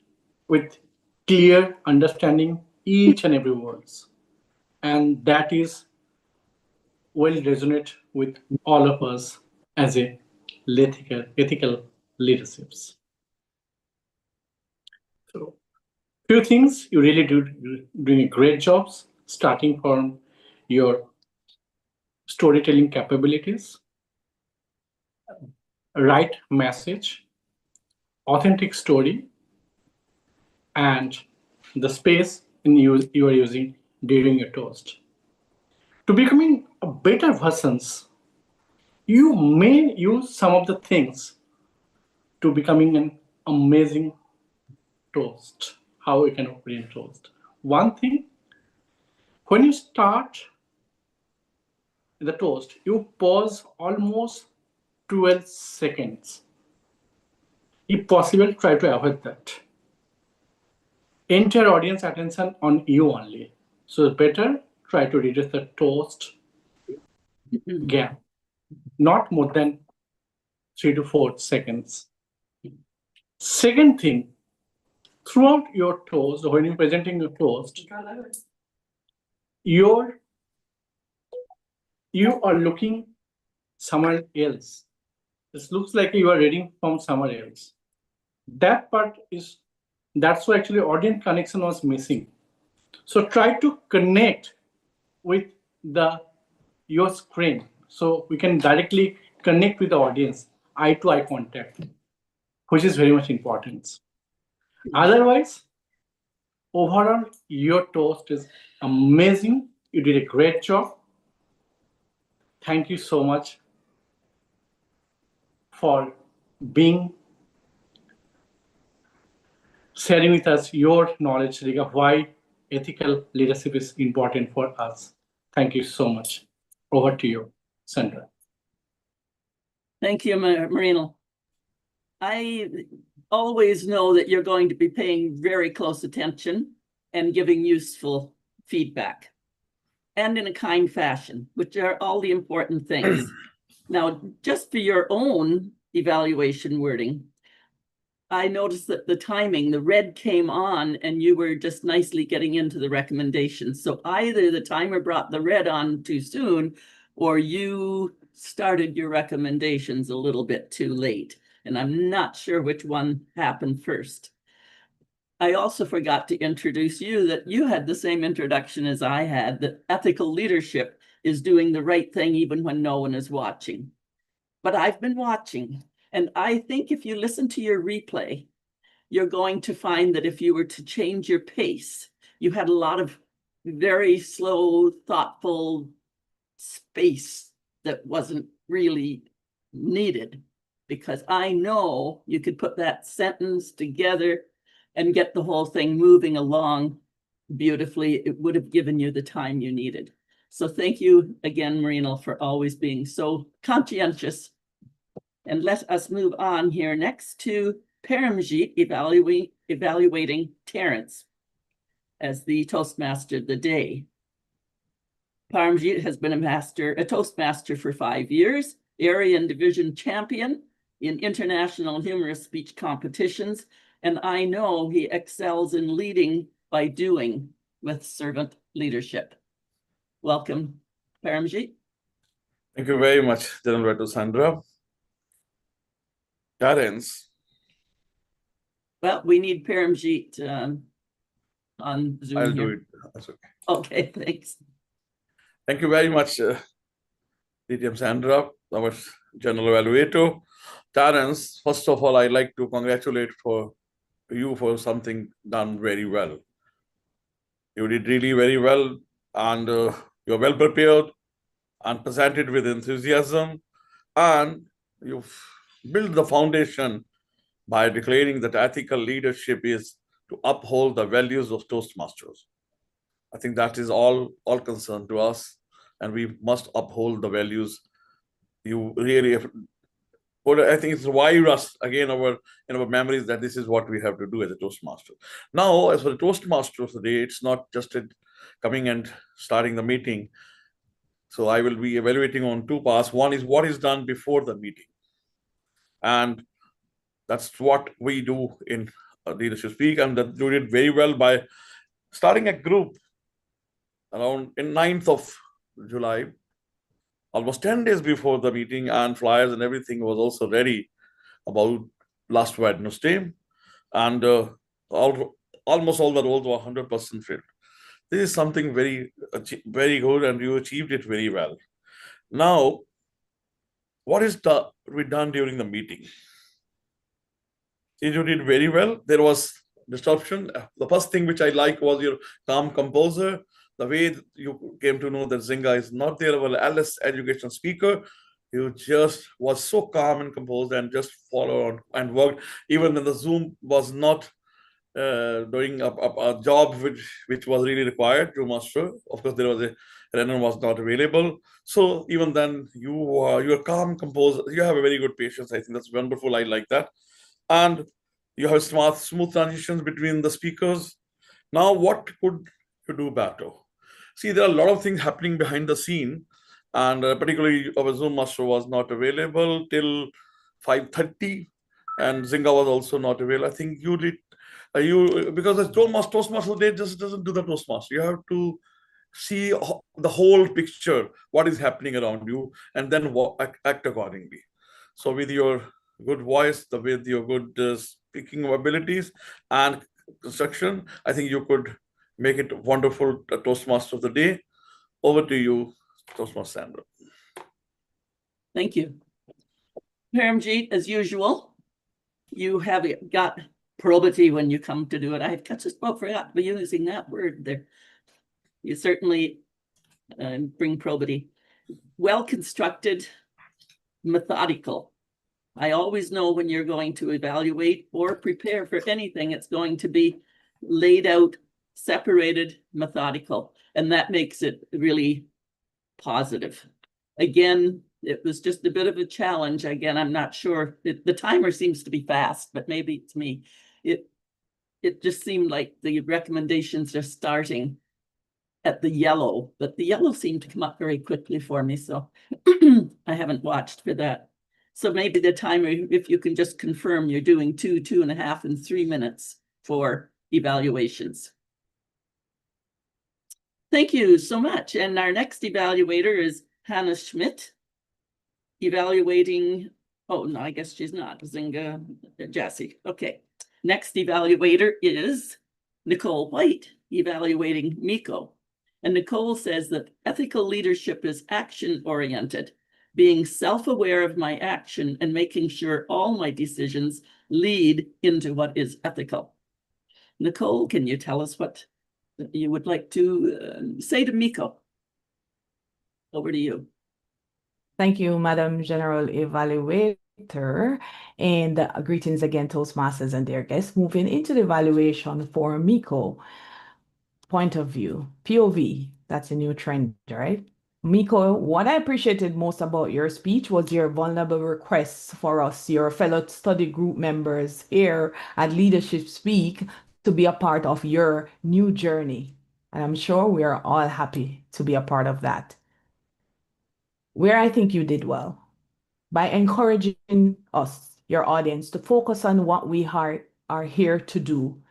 with clear understanding each and every words. And that is will resonate with all of us as a ethical leaderships. So, few things you really doing a great job, starting from your storytelling capabilities, right message, authentic story, and the space you are using during your toast. To becoming a better versions, you may use some of the things to becoming an amazing toast. How we can operate toast. One thing, when you start the toast, you pause almost 12 seconds. If possible, try to avoid that. Entire audience attention on you only. So better try to reduce the toast gap, not more than 3 to 4 seconds. Second thing, throughout your toast, when you're presenting your toast, you are looking somewhere else. This looks like you are reading from somewhere else. That's why actually audience connection was missing. So try to connect with your screen so we can directly connect with the audience, eye-to-eye contact, which is very much important. Otherwise, overall, your toast is amazing. You did a great job. Thank you so much for sharing with us your knowledge regarding why ethical leadership is important for us. Thank you so much. Over to you, Sandra. Thank you, Mrinal. I always know that you're going to be paying very close attention and giving useful feedback, and in a kind fashion, which are all the important things. Now, just for your own evaluation wording, I noticed that the timing, the red came on and you were just nicely getting into the recommendations. So either the timer brought the red on too soon, or you started your recommendations a little bit too late. And I'm not sure which one happened first. I also forgot to introduce you that you had the same introduction as I had, that ethical leadership is doing the right thing even when no one is watching. But I've been watching. And I think if you listen to your replay, you're going to find that if you were to change your pace, you had a lot of very slow, thoughtful space that wasn't really needed, because I know you could put that sentence together and get the whole thing moving along beautifully. It would have given you the time you needed. So thank you again, Mrinal, for always being so conscientious. And let us move on here next to Paramjit evaluating Terrence as the Toastmaster of the day. Paramjit has been a Toastmaster for 5 years, area and division champion in international humorous speech competitions, and I know he excels in leading by doing with servant leadership. Welcome, Paramjit. Thank you very much, General Sandra. Terrence. Well, we need Paramjit on Zoom. I'll here. do it. That's okay. Okay, thanks. Thank you very much, DTM Sandra, our General Evaluator. Terrence, first of all, I'd like to congratulate you for something done very well. You did really very well, and you're well prepared and presented with enthusiasm, and you've built the foundation by declaring that ethical leadership is to uphold the values of Toastmasters. I think that is all concerned to us, and we must uphold the values. You really have, I think it's wired us again in our memories that this is what we have to do as a Toastmaster. Now, as for the Toastmaster of the day, it's not just coming and starting the meeting. So I will be evaluating on 2 parts. One is what is done before the meeting. And that's what we do in Leadership Speak, and that you did very well by starting a group around in 9th of July, almost 10 days before the meeting, and flyers and everything was also ready about last Wednesday, and almost all the roles were 100% filled. This is something very good, and you achieved it very well. Now, what is to be done during the meeting? You did very well. There was disruption. The first thing which I like was your calm composure. The way you came to know that Nzinga is not there, our LS education speaker. You just was so calm and composed and just followed and worked, even when the Zoom was not doing a job which was really required to master. Of course, there was a runner was not available. So even then, you're calm, composed. You have a very good patience. I think that's wonderful. I like that. And you have smooth transitions between the speakers. Now, what could you do better? See, there are a lot of things happening behind the scene, and particularly our Zoom master was not available till 5:30, and Nzinga was also not available. I think you did, because the Toastmaster, they just doesn't do the Toastmaster. You have to see the whole picture, what is happening around you, and then act accordingly. So with your good voice, with your good speaking abilities and construction, I think you could make it wonderful Toastmaster of the day. Over to you, Toastmaster Sandra. Thank you. Paramjit, as usual, you have got probity when you come to do it. I just forgot by using that word there. You certainly bring probity. Well-constructed, methodical. I always know when you're going to evaluate or prepare for anything, it's going to be laid out, separated, methodical, and that makes it really positive. Again, it was just a bit of a challenge. Again, I'm not sure. The timer seems to be fast, but maybe it's me. It just seemed like the recommendations are starting at the yellow, but the yellow seemed to come up very quickly for me, so I haven't watched for that. So maybe the timer, if you can just confirm you're doing 2, 2.5, and 3 minutes for evaluations. Thank you so much. And our next evaluator is Hannah Schmidt, evaluating, oh no, I guess she's not, Nzinga, Jasse. Okay, next evaluator is Nicole White, evaluating Mico. And Nicole says that ethical leadership is action-oriented, being self-aware of my action and making sure all my decisions lead into what is ethical. Nicole, can you tell us what you would like to say to Mico? Over to you. Thank you, Madam General Evaluator, and greetings again, Toastmasters and their guests. Moving into the evaluation for Mico, point of view, POV, that's a new trend, right? Mico, what I appreciated most about your speech was your vulnerable requests for us, your fellow study group members here at Leadership Speak, to be a part of your new journey. And I'm sure we are all happy to be a part of that. Where I think you did well, by encouraging us, your audience, to focus on what we are here to do.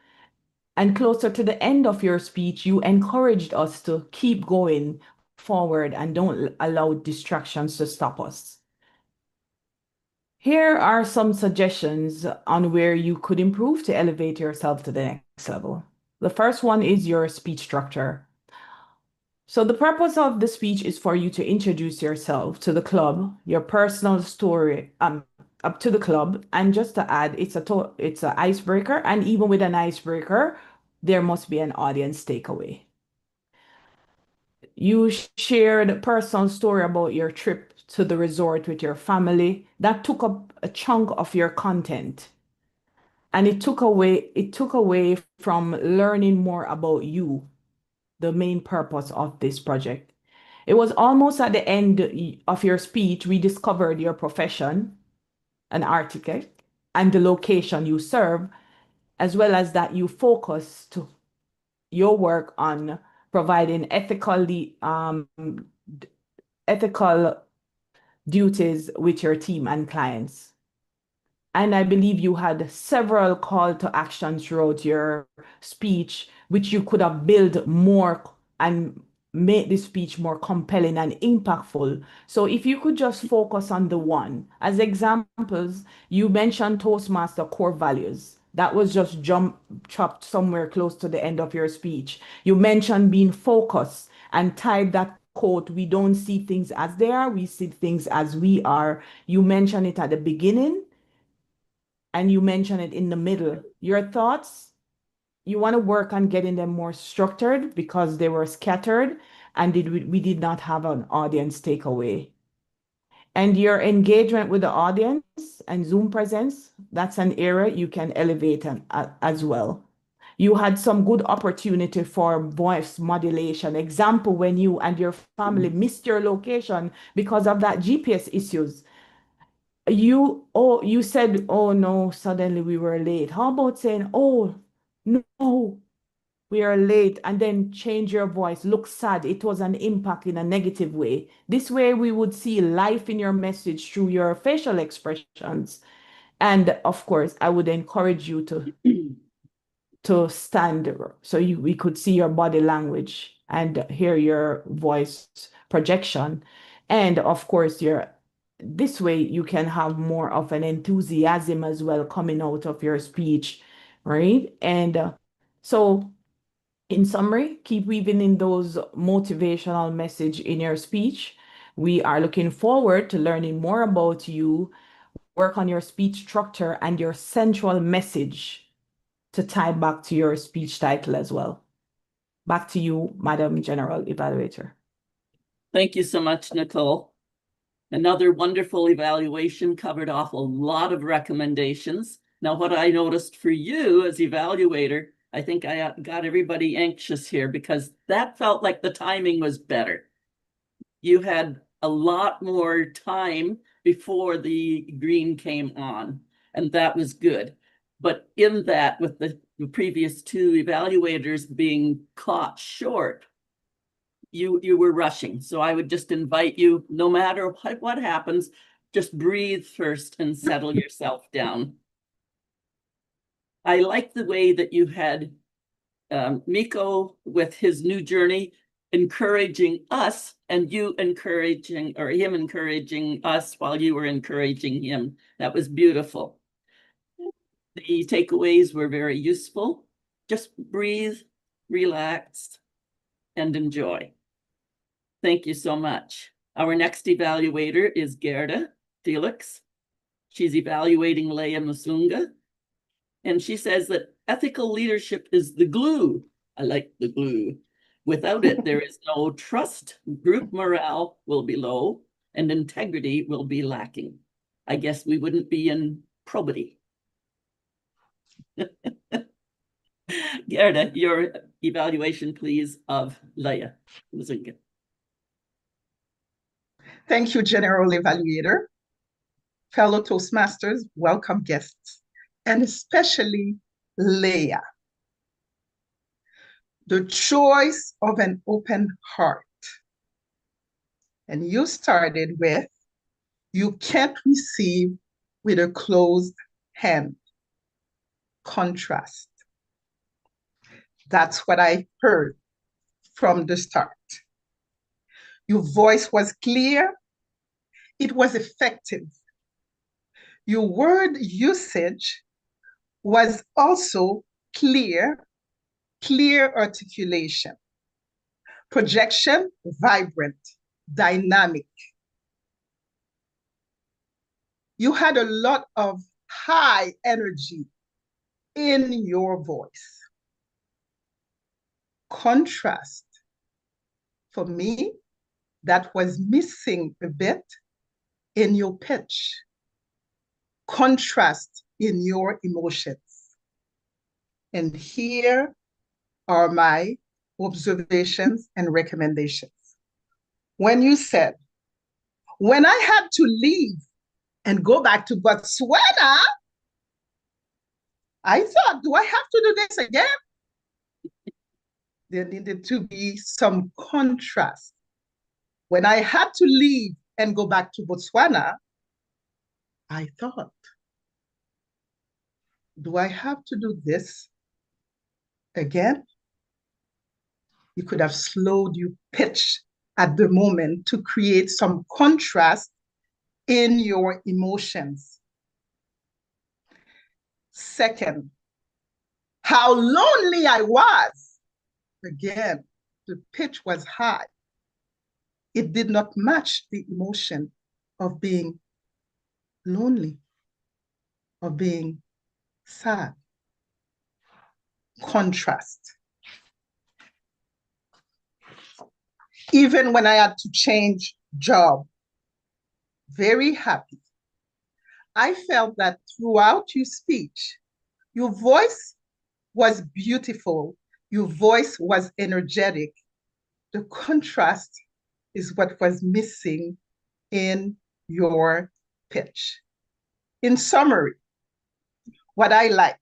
And closer to the end of your speech, you encouraged us to keep going forward and don't allow distractions to stop us. Here are some suggestions on where you could improve to elevate yourself to the next level. The first one is your speech structure. So the purpose of the speech is for you to introduce yourself to the club, your personal story up to the club. And just to add, it's an icebreaker. And even with an icebreaker, there must be an audience takeaway. You shared a personal story about your trip to the resort with your family. That took up a chunk of your content. And it took away from learning more about you, the main purpose of this project. It was almost at the end of your speech, we discovered your profession, an architect, and the location you serve, as well as that you focused your work on providing ethical duties with your team and clients. And I believe you had several call to action throughout your speech, which you could have built more and made the speech more compelling and impactful. So if you could just focus on the one. As examples, you mentioned Toastmaster core values. That was just chopped somewhere close to the end of your speech. You mentioned being focused and tied that quote, we don't see things as they are, we see things as we are. You mentioned it at the beginning, and you mention it in the middle. Your thoughts, you want to work on getting them more structured because they were scattered and we did not have an audience takeaway. And your engagement with the audience and Zoom presence, that's an area you can elevate as well. You had some good opportunity for voice modulation. Example, when you and your family missed your location because of that GPS issues. You said, oh no, suddenly we were late. How about saying, oh no, we are late, and then change your voice, look sad, it was an impact in a negative way. This way we would see life in your message through your facial expressions. And of course, I would encourage you to stand so we could see your body language and hear your voice projection. And of course, this way you can have more of an enthusiasm as well coming out of your speech, right? And so in summary, keep weaving in those motivational message in your speech. We are looking forward to learning more about you, work on your speech structure and your central message to tie back to your speech title as well. Back to you, Madam General Evaluator. Thank you so much, Nicole. Another wonderful evaluation, covered off a lot of recommendations. Now, what I noticed for you as evaluator, I think I got everybody anxious here because that felt like the timing was better. You had a lot more time before the green came on, and that was good. But in that, with the previous two evaluators being caught short, you were rushing. So I would just invite you, no matter what happens, just breathe first and settle yourself down. I like the way that you had Mico with his new journey encouraging us and you encouraging, or him encouraging us while you were encouraging him. That was beautiful. The takeaways were very useful. Just breathe, relax, and enjoy. Thank you so much. Our next evaluator is Guerdah, Felix. She's evaluating Leya Musunga. And she says that ethical leadership is the glue. I like the glue. Without it, there is no trust, group morale will be low, and integrity will be lacking. I guess we wouldn't be in Probity. Guerdah, your evaluation, please, of Leya Musunga. Thank you, General Evaluator. Fellow Toastmasters, welcome guests, and especially Leya. The choice of an open heart. And you started with, you can't receive with a closed hand. Contrast. That's what I heard from the start. Your voice was clear. It was effective. Your word usage was also clear articulation. Projection, vibrant, dynamic. You had a lot of high energy in your voice. Contrast. For me, that was missing a bit in your pitch. Contrast in your emotions. And here are my observations and recommendations. When you said, when I had to leave and go back to Botswana, I thought, do I have to do this again? There needed to be some contrast. When I had to leave and go back to Botswana, I thought, do I have to do this again? You could have slowed your pitch at the moment to create some contrast in your emotions. Second, how lonely I was. Again, the pitch was high. It did not match the emotion of being lonely, of being sad. Contrast. Even when I had to change job, very happy. I felt that throughout your speech, your voice was beautiful. Your voice was energetic. The contrast is what was missing in your pitch. In summary, what I liked,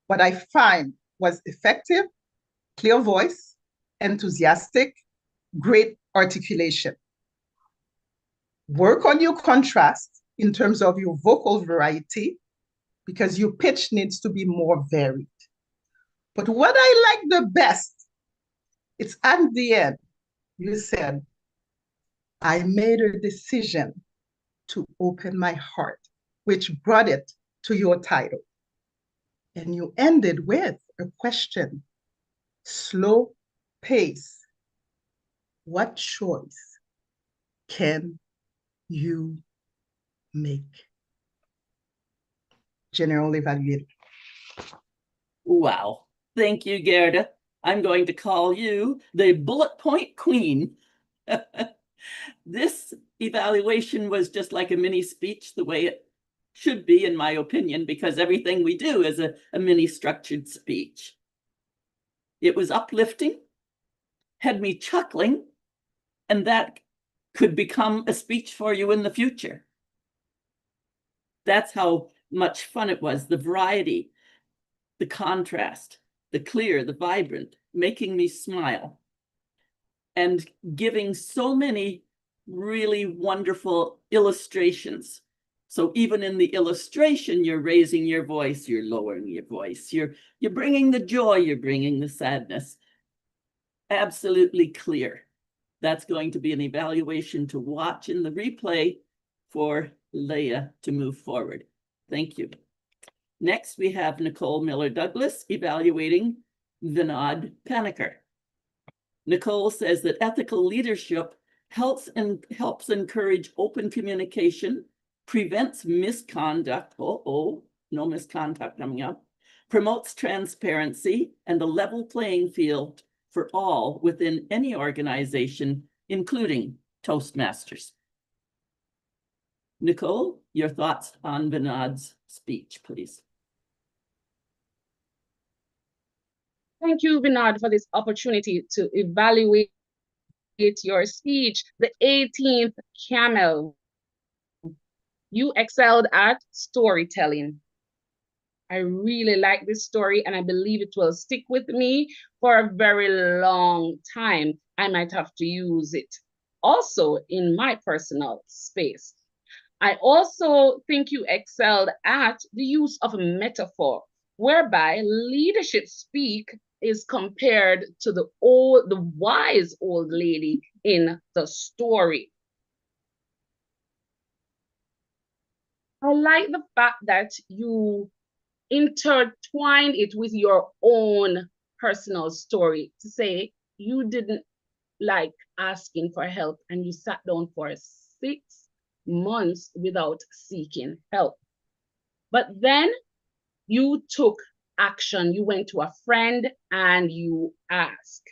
what I find was effective, clear voice, enthusiastic, great articulation. Work on your contrast in terms of your vocal variety, because your pitch needs to be more varied. But what I like the best, it's at the end, you said, I made a decision to open my heart, which brought it to your title. And you ended with a question, slow pace. What choice can you make? General Evaluator. Wow. Thank you, Guerdah. I'm going to call you the bullet point queen. This evaluation was just like a mini speech, the way it should be, in my opinion, because everything we do is a mini structured speech. It was uplifting, had me chuckling, and that could become a speech for you in the future. That's how much fun it was, the variety, the contrast, the clear, the vibrant, making me smile, and giving so many really wonderful illustrations. So even in the illustration, you're raising your voice, you're lowering your voice, you're bringing the joy, you're bringing the sadness. Absolutely clear. That's going to be an evaluation to watch in the replay for Leya to move forward. Thank you. Next, we have Nicole Miller-Douglas evaluating Vinod Panicker. Nicole says that ethical leadership helps encourage open communication, prevents misconduct, no misconduct coming up, promotes transparency and a level playing field for all within any organization, including Toastmasters. Nicole, your thoughts on Vinod's speech, please. Thank you, Vinod, for this opportunity to evaluate your speech. The 18th Camel. You excelled at storytelling. I really like this story, and I believe it will stick with me for a very long time. I might have to use it also in my personal space. I also think you excelled at the use of a metaphor, whereby leadership speak is compared to the wise old lady in the story. I like the fact that you intertwined it with your own personal story, to say you didn't like asking for help and you sat down for 6 months without seeking help. But then you took action. You went to a friend and you asked.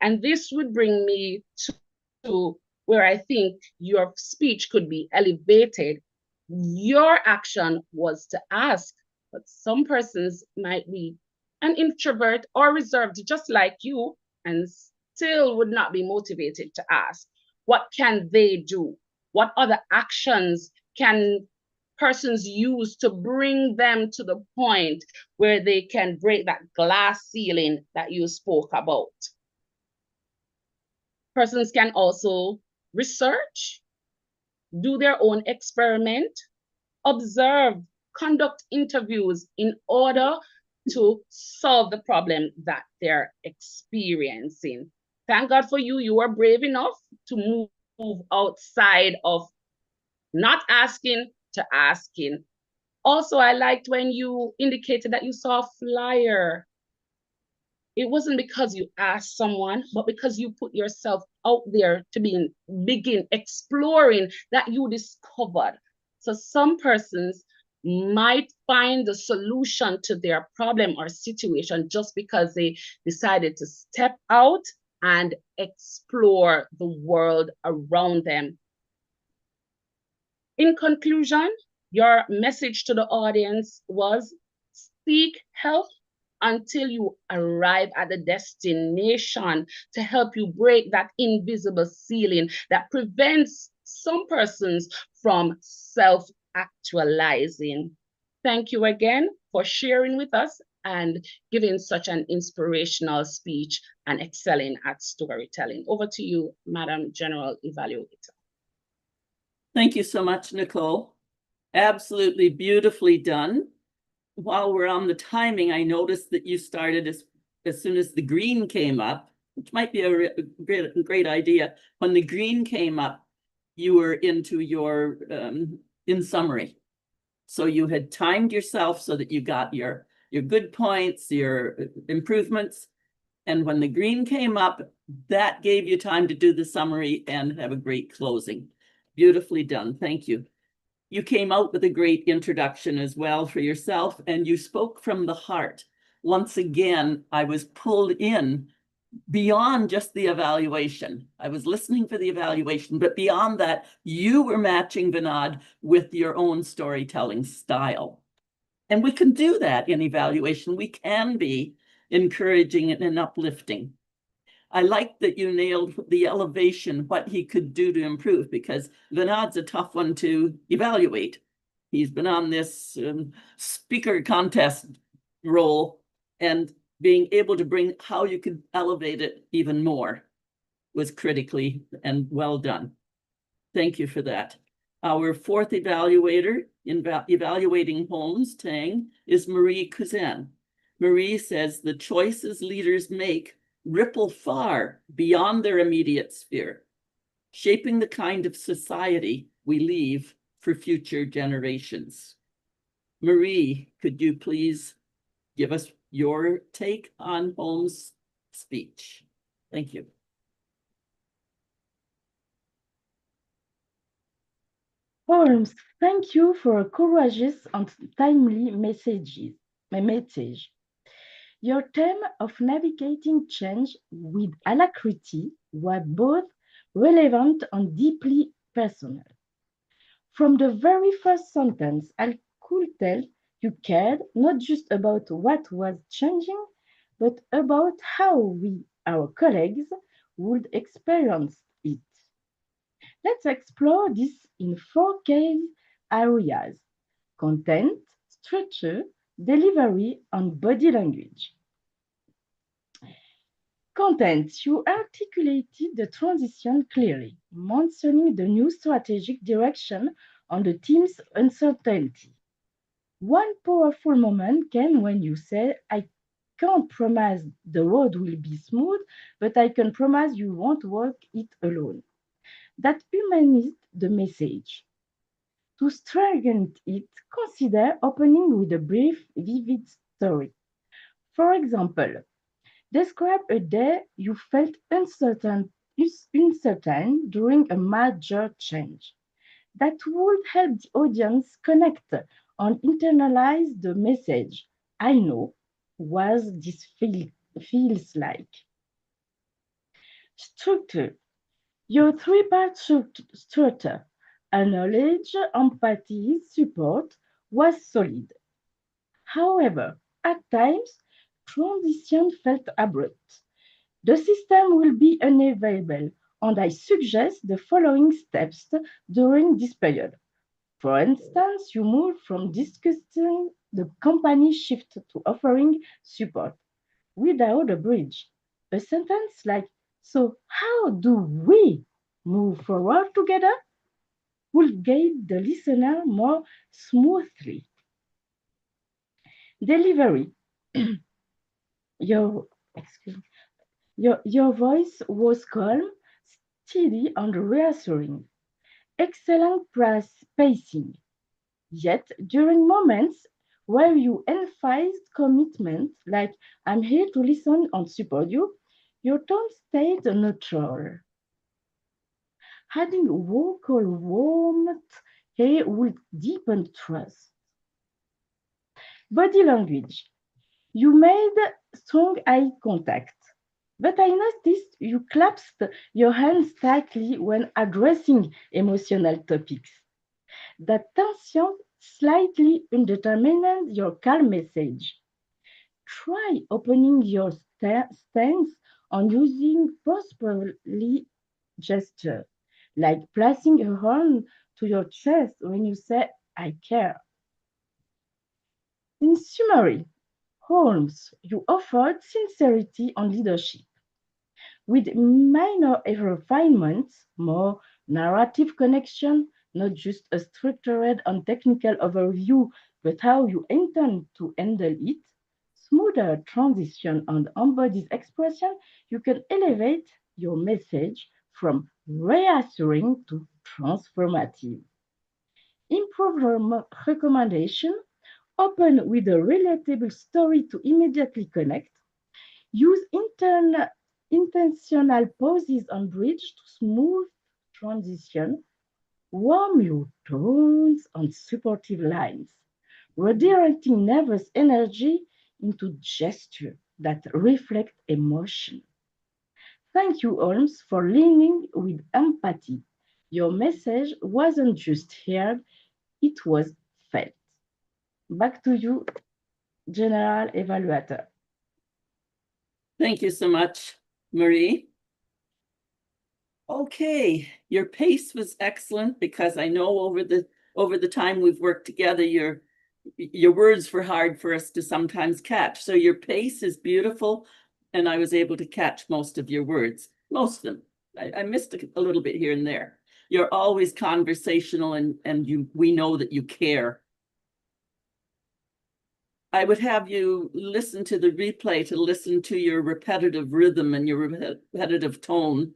And this would bring me to where I think your speech could be elevated. Your action was to ask, but some persons might be an introvert or reserved just like you and still would not be motivated to ask. What can they do? What other actions can persons use to bring them to the point where they can break that glass ceiling that you spoke about? Persons can also research, do their own experiment, observe, conduct interviews in order to solve the problem that they're experiencing. Thank God for you. You were brave enough to move outside of not asking to asking. Also, I liked when you indicated that you saw a flyer. It wasn't because you asked someone, but because you put yourself out there to begin exploring that you discovered. So some persons might find the solution to their problem or situation just because they decided to step out and explore the world around them. In conclusion, your message to the audience was seek help until you arrive at the destination to help you break that invisible ceiling that prevents some persons from self-actualizing. Thank you again for sharing with us and giving such an inspirational speech and excelling at storytelling. Over to you, Madam General Evaluator. Thank you so much, Nicole. Absolutely beautifully done. While we're on the timing, I noticed that you started as soon as the green came up, which might be a great idea. When the green came up, you were into your in summary. So you had timed yourself so that you got your good points, your improvements. And when the green came up, that gave you time to do the summary and have a great closing. Beautifully done. Thank you. You came out with a great introduction as well for yourself, and you spoke from the heart. Once again, I was pulled in beyond just the evaluation. I was listening for the evaluation, but beyond that, you were matching Vinod with your own storytelling style. And we can do that in evaluation. We can be encouraging and uplifting. I like that you nailed the elevation, what he could do to improve, because Vinod's a tough one to evaluate. He's been on this speaker contest role, and being able to bring how you could elevate it even more was critically and well done. Thank you for that. Our fourth evaluator in evaluating Holmes, Teng, is Marie Cousin. Marie says the choices leaders make ripple far beyond their immediate sphere, shaping the kind of society we leave for future generations. Marie, could you please give us your take on Holmes' speech? Thank you. Holmes, thank you for a courageous and timely message. Your theme of navigating change with alacrity was both relevant and deeply personal. From the very first sentence, I could tell you cared not just about what was changing, but about how we, our colleagues, would experience it. Let's explore this in 4 case areas: content, structure, delivery, and body language. Content, you articulated the transition clearly, mentioning the new strategic direction on the team's uncertainty. One powerful moment came when you said, I can't promise the road will be smooth, but I can promise you won't walk it alone. That humanized the message. To strengthen it, consider opening with a brief, vivid story. For example, describe a day you felt uncertain during a major change. That would help the audience connect and internalize the message. I know what this feels like. Structure. Your 3-part structure, knowledge, empathy, support, was solid. However, at times, transition felt abrupt. The system will be unavailable, and I suggest the following steps during this period. For instance, you move from discussing the company shift to offering support without a bridge. A sentence like, so how do we move forward together, will guide the listener more smoothly. Delivery. Your voice was calm, steady, and reassuring. Excellent pacing. Yet, during moments where you emphasized commitment, like I'm here to listen and support you, your tone stayed neutral. Adding vocal warmth here would deepen trust. Body language. You made strong eye contact, but I noticed you clasped your hands tightly when addressing emotional topics. That tension slightly determined your calm message. Try opening your stance on using possibly gesture, like placing a hand to your chest when you say, I care. In summary, Holmes, you offered sincerity on leadership. With minor refinements, more narrative connection, not just a structured and technical overview, but how you intend to handle it, smoother transition and embodied expression, you can elevate your message from reassuring to transformative. Improve recommendation, open with a relatable story to immediately connect. Use intentional pauses and bridge to smooth transition. Warm your tones and supportive lines, redirecting nervous energy into gesture that reflect emotion. Thank you, Holmes, for leaning with empathy. Your message wasn't just heard, it was felt. Back to you, General Evaluator. Thank you so much, Marie. Okay, your pace was excellent because I know over the time we've worked together, your words were hard for us to sometimes catch. So your pace is beautiful, and I was able to catch most of your words, most of them. I missed a little bit here and there. You're always conversational, and we know that you care. I would have you listen to the replay to listen to your repetitive rhythm and your repetitive tone,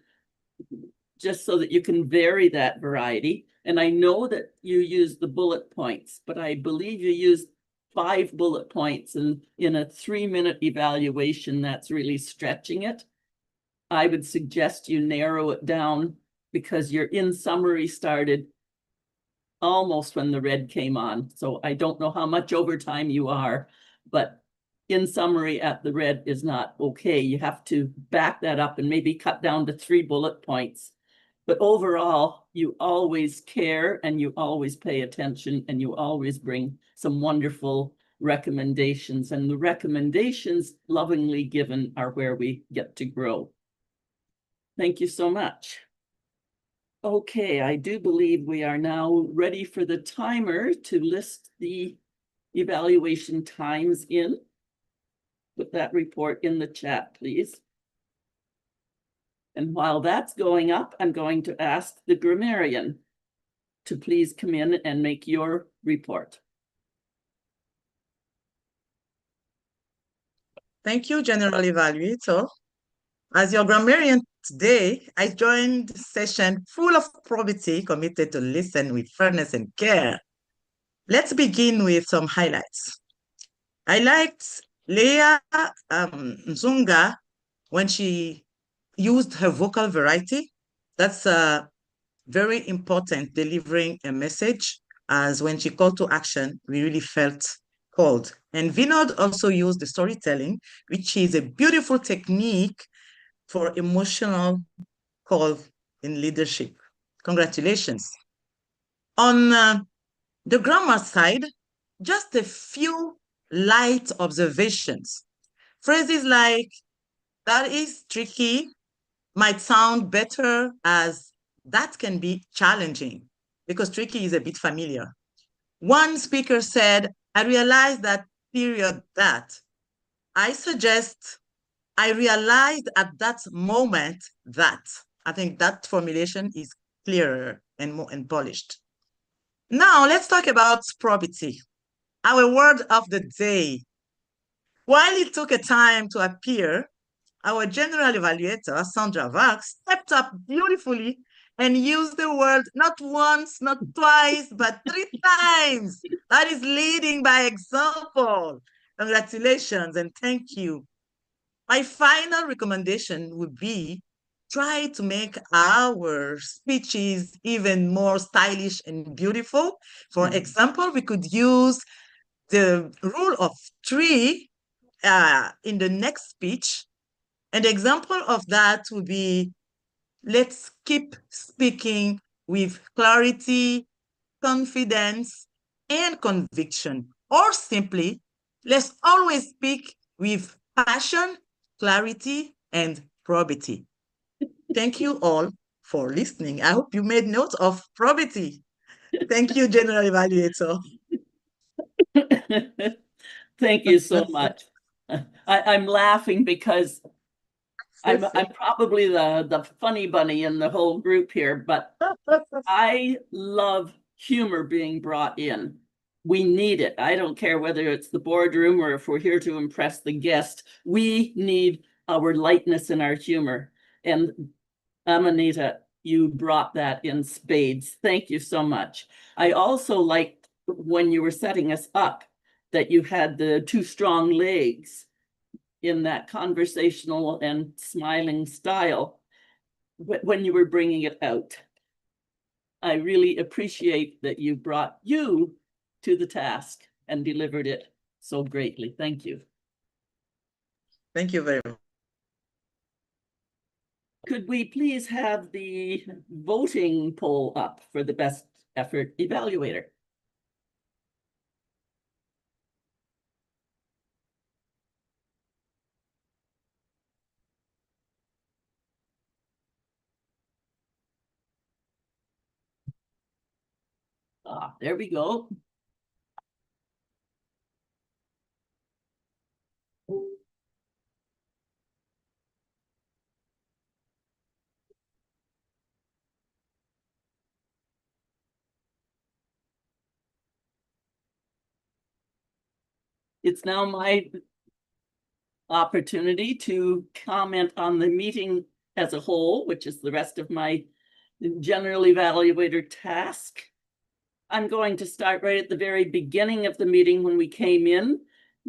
just so that you can vary that variety. And I know that you use the bullet points, but I believe you used 5 bullet points, and in a 3-minute evaluation, that's really stretching it. I would suggest you narrow it down, because your in summary started almost when the red came on. So I don't know how much overtime you are, but in summary at the red is not okay. You have to back that up and maybe cut down to 3 bullet points. But overall, you always care, and you always pay attention, and you always bring some wonderful recommendations. And the recommendations, lovingly given, are where we get to grow. Thank you so much. Okay, I do believe we are now ready for the timer to list the evaluation times in. Put that report in the chat, please. And while that's going up, I'm going to ask the grammarian to please come in and make your report. Thank you, General Evaluator. As your grammarian today, I joined the session full of probity, committed to listen with fairness and care. Let's begin with some highlights. I liked Leya Nzinga when she used her vocal variety. That's very important, delivering a message, as when she called to action, we really felt called. And Vinod also used the storytelling, which is a beautiful technique for emotional call in leadership. Congratulations. On the grammar side, just a few light observations. Phrases like, that is tricky, might sound better as that can be challenging, because tricky is a bit familiar. One speaker said, I realized that period that. I suggest, I realized at that moment that. I think that formulation is clearer and more polished. Now let's talk about probity, our word of the day. While it took a time to appear, our general evaluator, Sandra Valks, stepped up beautifully and used the word not once, not twice, but 3 times. That is leading by example. Congratulations and thank you. My final recommendation would be try to make our speeches even more stylish and beautiful. For example, we could use the rule of 3 in the next speech. An example of that would be, let's keep speaking with clarity, confidence, and conviction. Or simply, let's always speak with passion, clarity, and probity. Thank you all for listening. I hope you made note of probity. Thank you, General Evaluator. Thank you so much. I'm laughing because I'm probably the funny bunny in the whole group here, but I love humor being brought in. We need it. I don't care whether it's the boardroom or if we're here to impress the guest. We need our lightness and our humor. And Amanita, you brought that in spades. Thank you so much. I also liked when you were setting us up that you had the two strong legs in that conversational and smiling style when you were bringing it out. I really appreciate that you brought you to the task and delivered it so greatly. Thank you. Thank you very much. Could we please have the voting poll up for the best effort evaluator? Ah, there we go. It's now my opportunity to comment on the meeting as a whole, which is the rest of my general evaluator task. I'm going to start right at the very beginning of the meeting when we came in.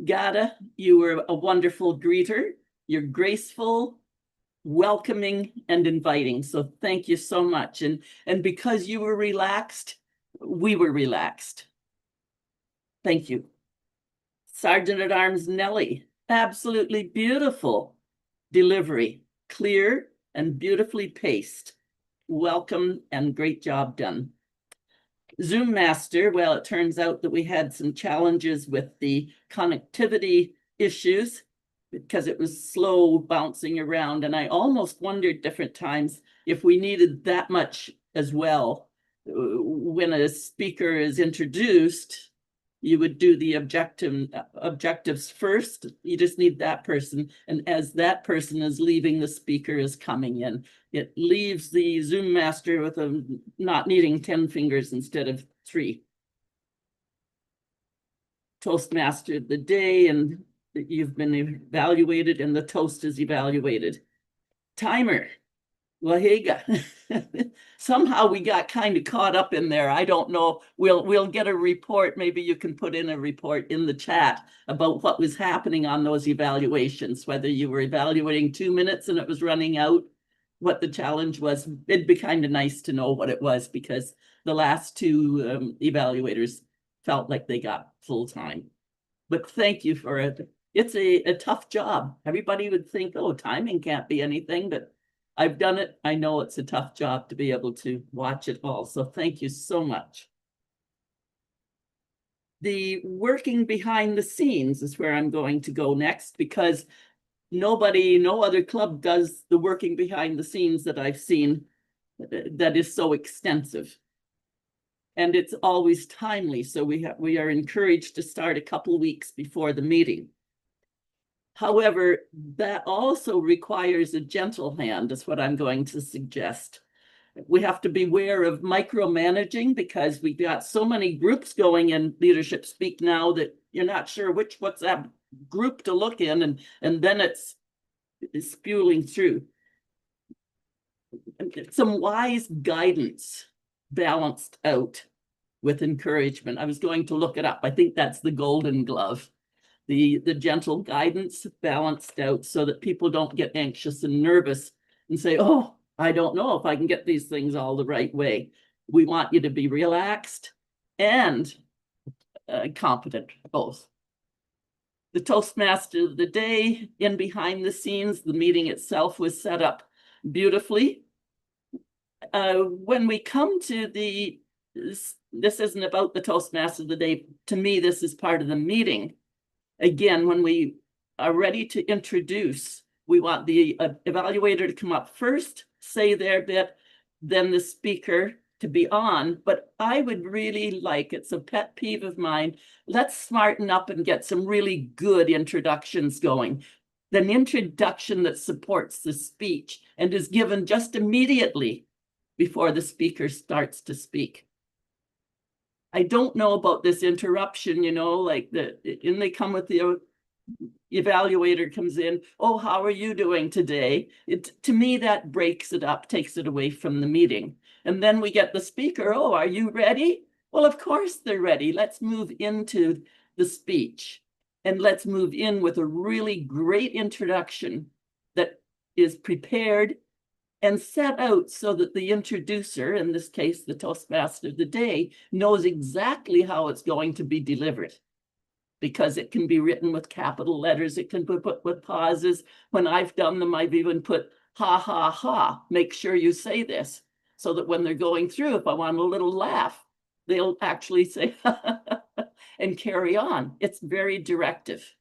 Guerdah, you were a wonderful greeter. You're graceful, welcoming, and inviting. So thank you so much. And because you were relaxed, we were relaxed. Thank you. Sergeant at Arms Nellie, absolutely beautiful delivery, clear and beautifully paced. Welcome and great job done. Zoom Master, well, it turns out that we had some challenges with the connectivity issues because it was slow bouncing around. And I almost wondered different times if we needed that much as well. When a speaker is introduced, you would do the objectives first. You just need that person. And as that person is leaving, the speaker is coming in. It leaves the Zoom Master with not needing 10 fingers instead of 3. Toastmaster of the day, and you've been evaluated, and the toast is evaluated. Timer. Wahiga. Somehow we got kind of caught up in there. I don't know. We'll get a report. Maybe you can put in a report in the chat about what was happening on those evaluations, whether you were evaluating 2 minutes and it was running out, what the challenge was. It'd be kind of nice to know what it was because the last 2 evaluators felt like they got full time. But thank you for it. It's a tough job. Everybody would think, oh, timing can't be anything, but I've done it. I know it's a tough job to be able to watch it all. So thank you so much. The working behind the scenes is where I'm going to go next because no other club does the working behind the scenes that I've seen that is so extensive. And it's always timely. So we are encouraged to start a couple weeks before the meeting. However, that also requires a gentle hand, is what I'm going to suggest. We have to beware of micromanaging because we've got so many groups going in Leadership Speak now that you're not sure what's that group to look in, and then it's spewing through. Some wise guidance balanced out with encouragement. I was going to look it up. I think that's the golden glove. The gentle guidance balanced out so that people don't get anxious and nervous and say, oh, I don't know if I can get these things all the right way. We want you to be relaxed and competent, both. The Toastmaster of the day, in behind the scenes, the meeting itself was set up beautifully. When we come to this isn't about the Toastmaster of the day. To me, this is part of the meeting. Again, when we are ready to introduce, we want the evaluator to come up first, say their bit, then the speaker to be on, but I would really like, it's a pet peeve of mine, let's smarten up and get some really good introductions going. An introduction that supports the speech and is given just immediately before the speaker starts to speak. I don't know about this interruption, you know, like and they come with the evaluator comes in, oh, how are you doing today? To me, that breaks it up, takes it away from the meeting. And then we get the speaker, oh, are you ready? Well, of course they're ready. Let's move into the speech. And let's move in with a really great introduction that is prepared and set out so that the introducer, in this case, the Toastmaster of the day, knows exactly how it's going to be delivered. Because it can be written with capital letters, it can be put with pauses. When I've done them, I've even put ha, ha, ha. Make sure you say this, so that when they're going through, if I want a little laugh, they'll actually say and carry on. It's very directive.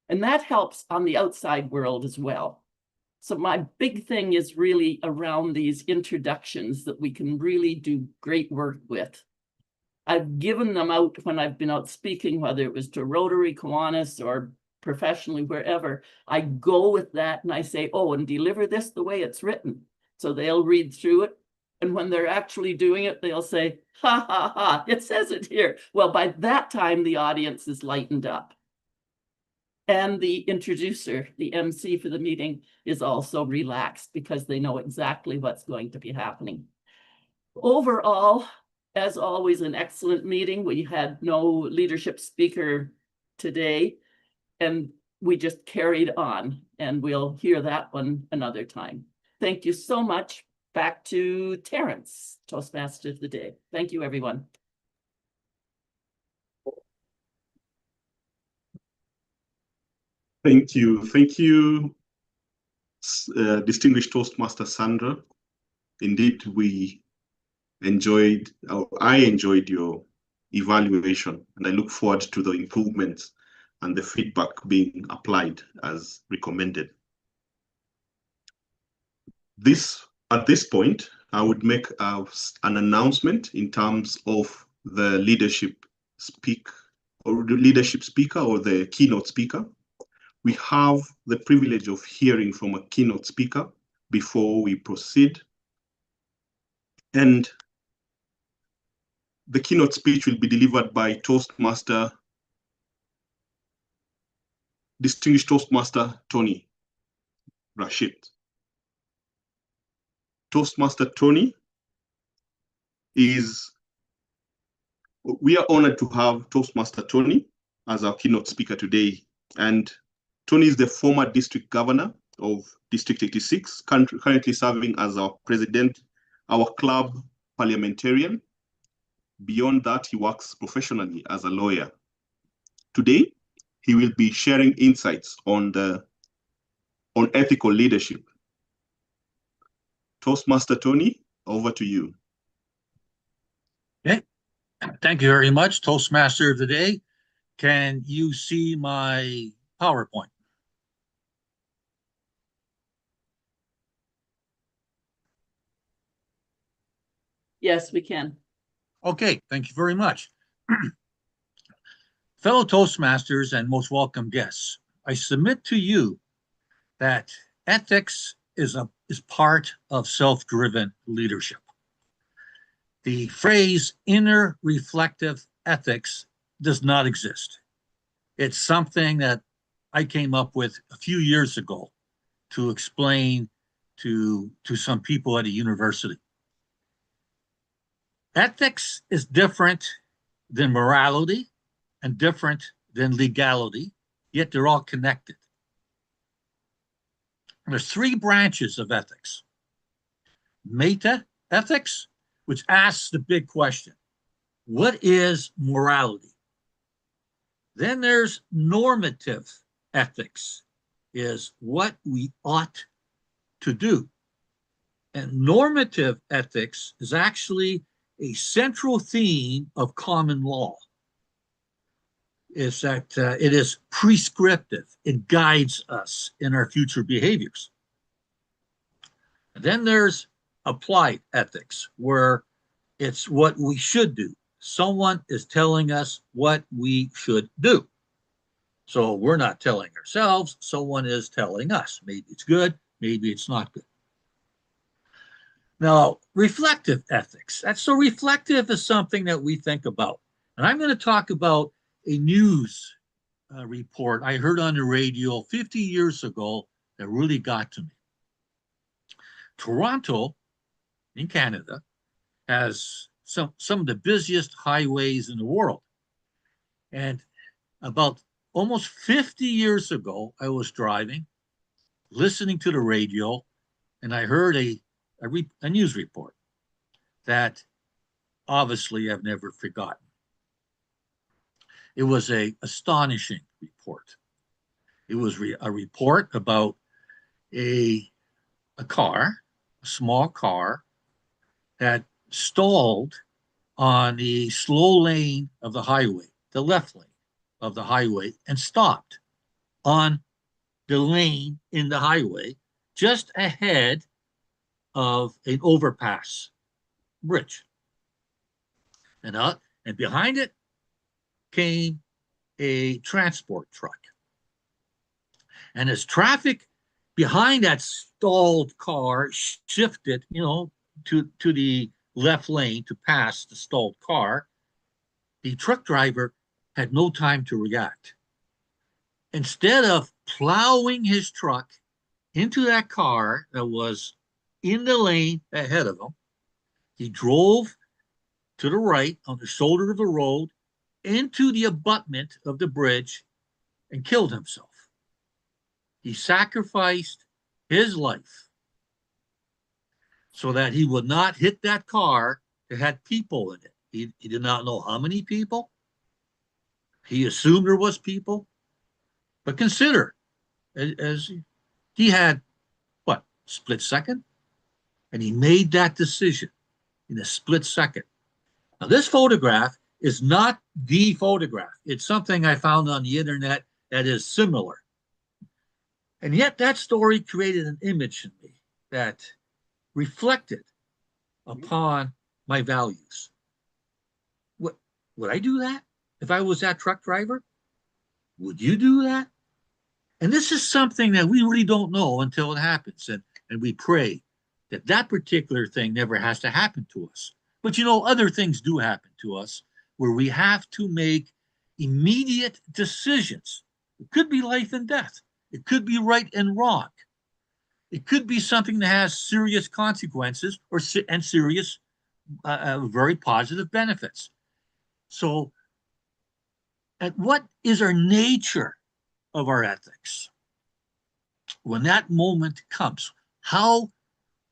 And that helps on the outside world as well. So my big thing is really around these introductions that we can really do great work with. I've given them out when I've been out speaking, whether it was to Rotary, Kiwanis, or professionally, wherever. I go with that and I say, oh, and deliver this the way it's written. So they'll read through it. And when they're actually doing it, they'll say, ha, ha, ha, it says it here. Well, by that time, the audience is lightened up. And the introducer, the MC for the meeting, is also relaxed because they know exactly what's going to be happening. Overall, as always, an excellent meeting. We had no leadership speaker today, and we just carried on, and we'll hear that one another time. Thank you so much. Back to Terrence, Toastmaster of the Day. Thank you, everyone. Thank you. Thank you, distinguished Toastmaster Sandra. Indeed, I enjoyed your evaluation, and I look forward to the improvements and the feedback being applied as recommended. At this point, I would make an announcement in terms of the leadership speaker or the keynote speaker. We have the privilege of hearing from a keynote speaker before we proceed. And the keynote speech will be delivered by distinguished Toastmaster Tony Rashid. Toastmaster Tony we are honored to have Toastmaster Tony as our keynote speaker today. And Tony is the former district governor of District 86, currently serving as our president, our club parliamentarian. Beyond that, he works professionally as a lawyer. Today, he will be sharing insights on ethical leadership. Toastmaster Tony, over to you. Okay, thank you very much, Toastmaster of the Day. Can you see my PowerPoint? Yes, we can. Okay, thank you very much. Fellow Toastmasters and most welcome guests, I submit to you that ethics is part of self-driven leadership. The phrase inner reflective ethics does not exist. It's something that I came up with a few years ago to explain to some people at a university. Ethics is different than morality and different than legality, yet they're all connected. There's three branches of ethics. Meta ethics, which asks the big question, what is morality? Then there's normative ethics, is what we ought to do. And normative ethics is actually a central theme of common law. Is that it is prescriptive. It guides us in our future behaviors. And then there's applied ethics, where It's what we should do. Someone is telling us what we should do. So we're not telling ourselves, someone is telling us. Maybe it's good, maybe it's not good. Now, reflective ethics. So reflective is something that we think about. And I'm going to talk about a news report I heard on the radio 50 years ago that really got to me. Toronto, in Canada, has some of the busiest highways in the world. And about almost 50 years ago, I was driving, listening to the radio, and I heard a news report that obviously I've never forgotten. It was an astonishing report. It was a report about a car, a small car, that stalled on the slow lane of the highway, the left lane of the highway, and stopped on the lane in the highway just ahead of an overpass bridge. And behind it came a transport truck. And as traffic behind that stalled car shifted, to the left lane to pass the stalled car, the truck driver had no time to react. Instead of plowing his truck into that car that was in the lane ahead of him, he drove to the right on the shoulder of the road into the abutment of the bridge and killed himself. He sacrificed his life so that he would not hit that car that had people in it. He did not know how many people. He assumed there was people. But consider, as he had, split second? And he made that decision in a split second. Now, this photograph is not the photograph. It's something I found on the internet that is similar. And yet that story created an image in me that reflected upon my values. Would I do that if I was that truck driver? Would you do that? And this is something that we really don't know until it happens. And we pray that that particular thing never has to happen to us. But other things do happen to us where we have to make immediate decisions. It could be life and death. It could be right and wrong. It could be something that has serious consequences and serious, very positive benefits. So, what is our nature of our ethics? When that moment comes, how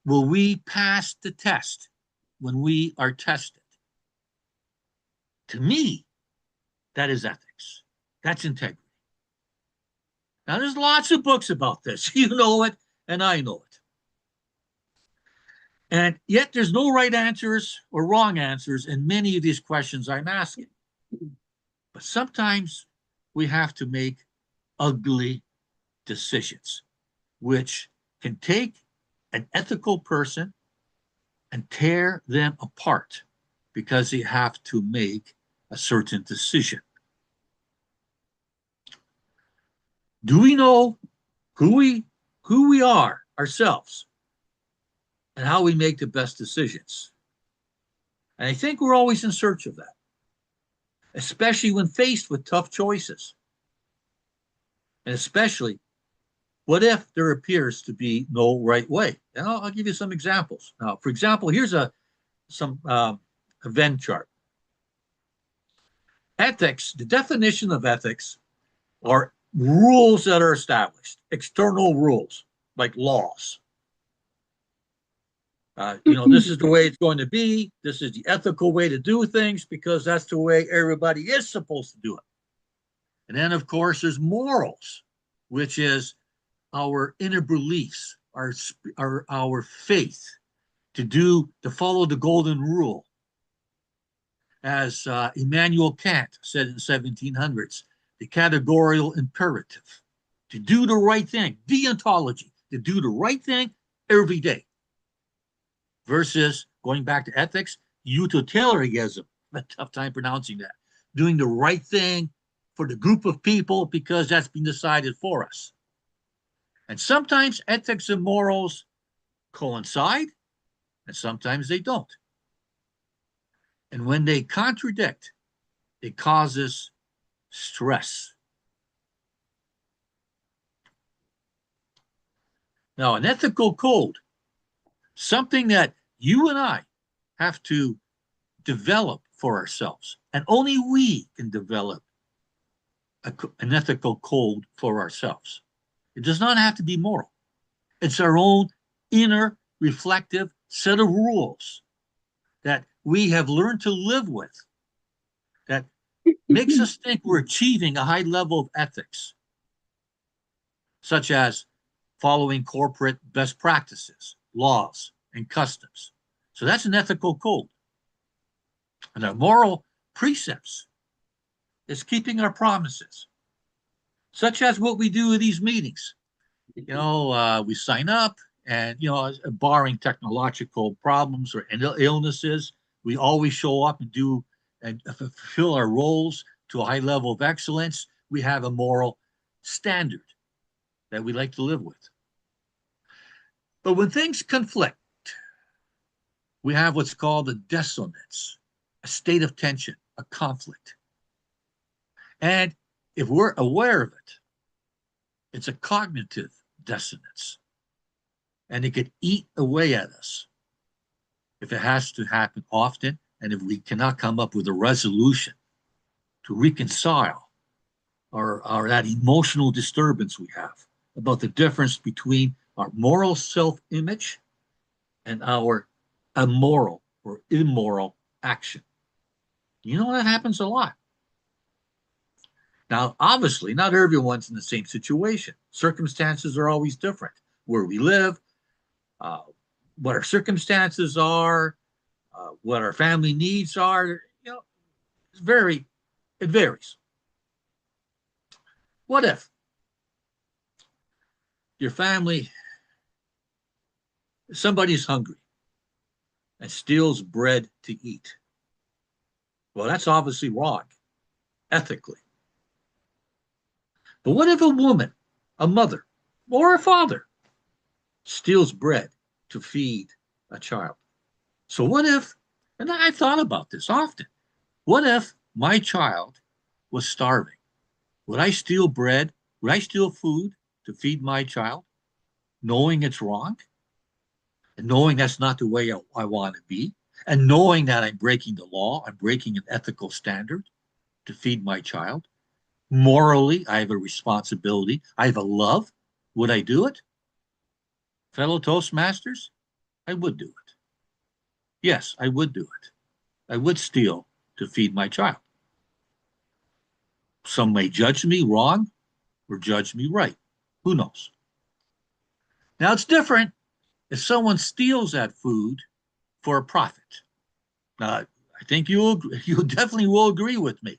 will we pass the test when we are tested? To me, that is ethics. That's integrity. Now, there's lots of books about this. You know it, and I know it. And yet there's no right answers or wrong answers in many of these questions I'm asking. But sometimes we have to make ugly decisions, which can take an ethical person and tear them apart because they have to make a certain decision. Do we know who we are ourselves and how we make the best decisions? And I think we're always in search of that, especially when faced with tough choices. And especially, what if there appears to be no right way? And I'll give you some examples. Now, for example, here's some Venn chart. Ethics, the definition of ethics are rules that are established, external rules, like laws. This is the way it's going to be. This is the ethical way to do things because that's the way everybody is supposed to do it. And then, of course, there's morals, which is our inner beliefs, our faith to follow the golden rule. As Immanuel Kant said in the 1700s, the categorical imperative, to do the right thing, deontology, to do the right thing every day, versus going back to ethics, utilitarianism. I have a tough time pronouncing that. Doing the right thing for the group of people because that's been decided for us. And sometimes ethics and morals coincide, and sometimes they don't. And when they contradict, it causes stress. Now, an ethical code, something that you and I have to develop for ourselves, and only we can develop an ethical code for ourselves. It does not have to be moral. It's our own inner reflective set of rules that we have learned to live with that makes us think we're achieving a high level of ethics, such as following corporate best practices, laws, and customs. So that's an ethical code. And our moral precepts is keeping our promises, such as what we do in these meetings. You know, we sign up and, you know, barring technological problems or illnesses, we always show up and do and fulfill our roles to a high level of excellence. We have a moral standard that we like to live with. But when things conflict, we have what's called a dissonance, a state of tension, a conflict. And if we're aware of it, it's a cognitive dissonance. And it could eat away at us if it has to happen often, and if we cannot come up with a resolution to reconcile our that emotional disturbance we have about the difference between our moral self-image and our immoral or immoral action. You know, that happens a lot. Now, obviously, not everyone's in the same situation. Circumstances are always different. Where we live, what our circumstances are, what our family needs are, you know, it varies. What if your family, somebody's hungry and steals bread to eat? Well, that's obviously wrong, ethically. But what if a woman, a mother, or a father steals bread to feed a child? So what if, and I thought about this often, what if my child was starving? Would I steal bread? Would I steal food to feed my child, knowing it's wrong? And knowing that's not the way I want to be? And knowing that I'm breaking the law, I'm breaking an ethical standard to feed my child? Morally, I have a responsibility. I have a love. Would I do it? Fellow Toastmasters, I would do it. Yes, I would do it. I would steal to feed my child. Some may judge me wrong or judge me right. Who knows? Now, it's different if someone steals that food for a profit. Now, I think you definitely will agree with me.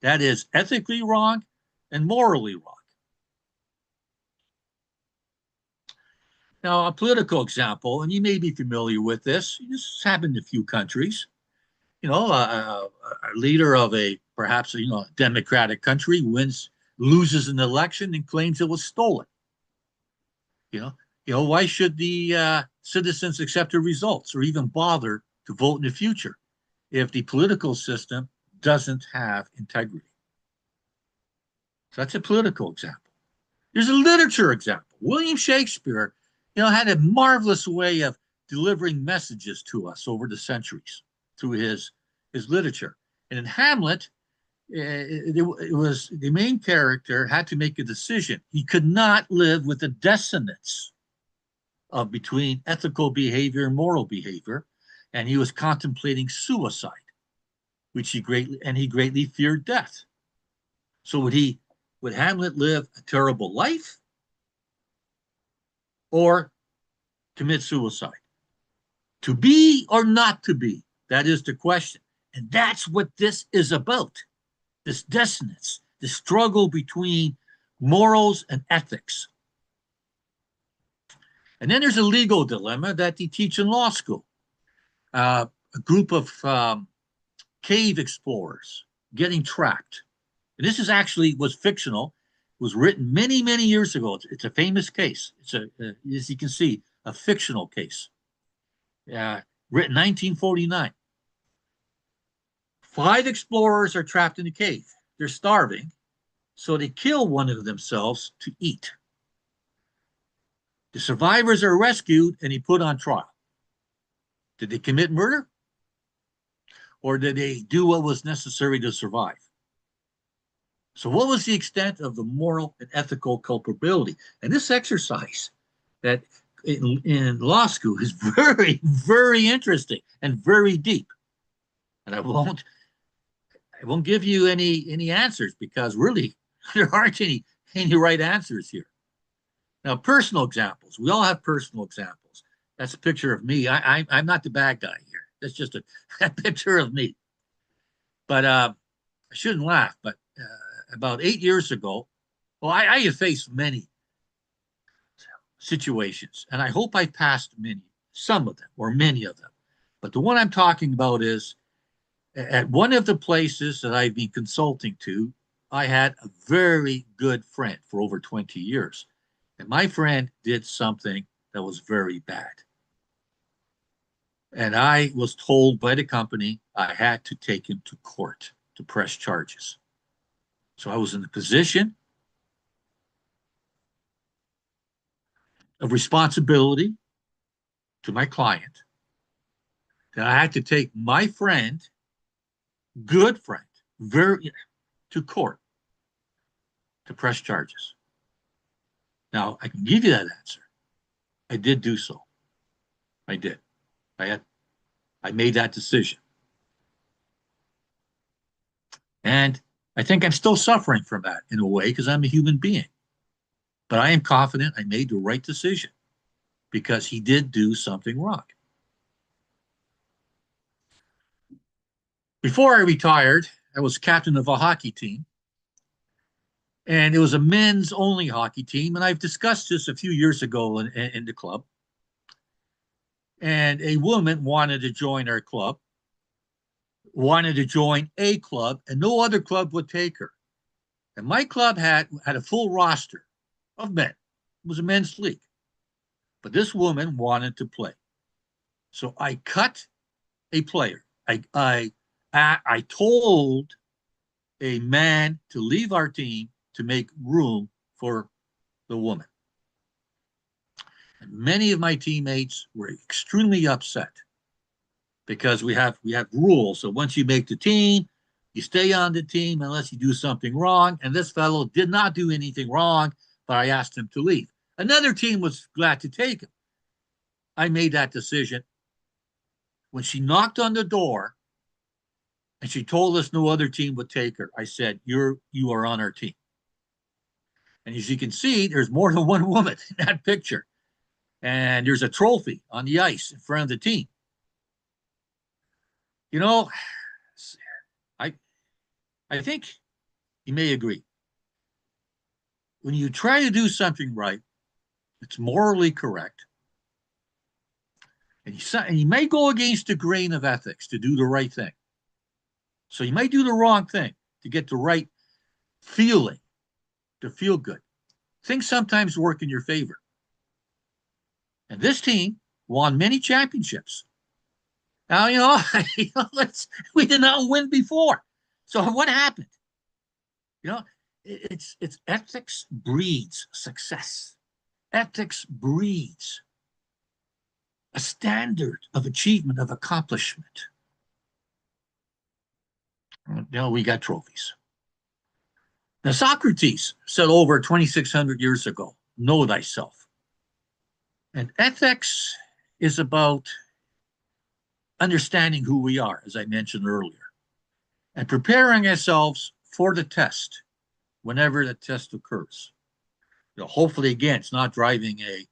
That is ethically wrong and morally wrong. Now, a political example, and you may be familiar with this. This has happened in a few countries. You know, a leader of perhaps a democratic country loses an election and claims it was stolen. You know, why should the citizens accept the results or even bother to vote in the future if the political system doesn't have integrity? So that's a political example. There's a literature example. William Shakespeare, had a marvelous way of delivering messages to us over the centuries through his literature. And in Hamlet, it was the main character had to make a decision. He could not live with the dissonance of between ethical behavior and moral behavior, and he was contemplating suicide, which he greatly feared death. So would Hamlet live a terrible life or commit suicide? To be or not to be? That is the question. And that's what this is about. This dissonance, the struggle between morals and ethics. And then there's a legal dilemma that they teach in law school. a group of cave explorers getting trapped. And this was fictional. It was written many, many years ago. It's a famous case. It's as you can see, a fictional case. Written 1949. 5 explorers are trapped in a cave. They're starving, so they kill one of themselves to eat. The survivors are rescued and put on trial. Did they commit murder? Or did they do what was necessary to survive? So what was the extent of the moral and ethical culpability? And this exercise that in law school is very, very interesting and very deep. And I won't give you any answers because really there aren't any right answers here. Now, personal examples. We all have personal examples. That's a picture of me. I'm not the bad guy here. That's just a picture of me. But I shouldn't laugh, but about 8 years ago, well, I have faced many situations, and I hope I passed some of them, or many of them. But the one I'm talking about is at one of the places that I've been consulting to, I had a very good friend for over 20 years. And my friend did something that was very bad. And I was told by the company I had to take him to court to press charges. So I was in the position of responsibility to my client that I had to take my friend, good friend, to court to press charges. Now, I can give you that answer. I did do so. I did. I made that decision. And I think I'm still suffering from that in a way because I'm a human being. But I am confident I made the right decision because he did do something wrong. Before I retired, I was captain of a hockey team. And it was a men's only hockey team. And I've discussed this a few years ago in the club. And a woman wanted to join our club, wanted to join a club, and no other club would take her. And my club had a full roster of men. It was a men's league. But this woman wanted to play. So I cut a player. I told a man to leave our team to make room for the woman. And many of my teammates were extremely upset because we have rules. So once you make the team, you stay on the team unless you do something wrong. And this fellow did not do anything wrong, but I asked him to leave. Another team was glad to take him. I made that decision. When she knocked on the door and she told us no other team would take her, I said, you are on our team. And as you can see, there's more than one woman in that picture. And there's a trophy on the ice in front of the team. You know, I think you may agree. When you try to do something right, it's morally correct. And you may go against the grain of ethics to do the right thing. So you might do the wrong thing to get the right feeling, to feel good. Things sometimes work in your favor. And this team won many championships. Now, we did not win before. So what happened? It's ethics breeds success. Ethics breeds a standard of achievement, of accomplishment. We got trophies. Now, Socrates said over 2,600 years ago, know thyself. And ethics is about understanding who we are, as I mentioned earlier, and preparing ourselves for the test whenever the test occurs. Hopefully, again, it's not driving a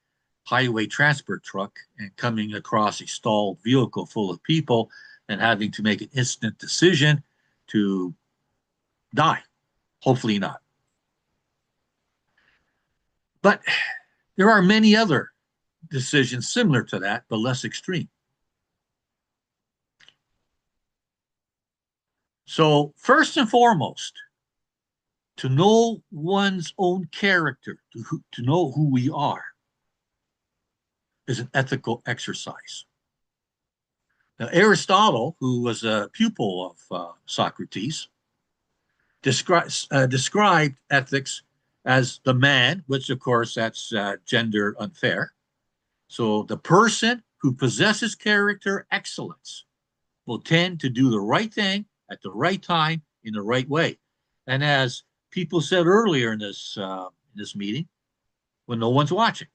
highway transport truck and coming across a stalled vehicle full of people and having to make an instant decision to die. Hopefully not. But there are many other decisions similar to that, but less extreme. So first and foremost, to know one's own character, to know who we are, is an ethical exercise. Now, Aristotle, who was a pupil of Socrates, described ethics as the man, which of course that's gender unfair. So the person who possesses character excellence will tend to do the right thing at the right time in the right way. And as people said earlier in this meeting, when no one's watching.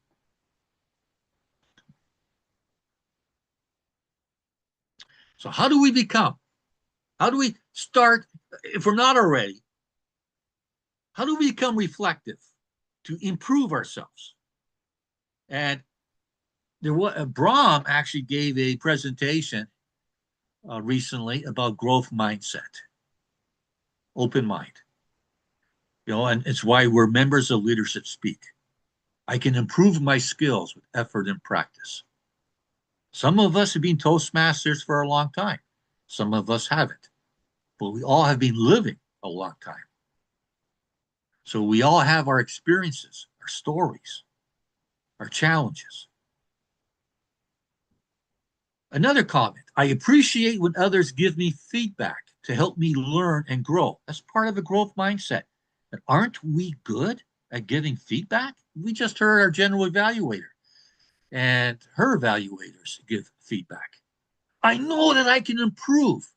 So how do we become? How do we start, if we're not already, how do we become reflective to improve ourselves? And there was Brahm actually gave a presentation recently about growth mindset, open mind. You know, and it's why we're members of Leadership Speak. I can improve my skills with effort and practice. Some of us have been Toastmasters for a long time. Some of us haven't. But we all have been living a long time. So we all have our experiences, our stories, our challenges. Another comment, I appreciate when others give me feedback to help me learn and grow. That's part of a growth mindset. And aren't we good at giving feedback? We just heard our general evaluator and her evaluators give feedback. I know that I can improve.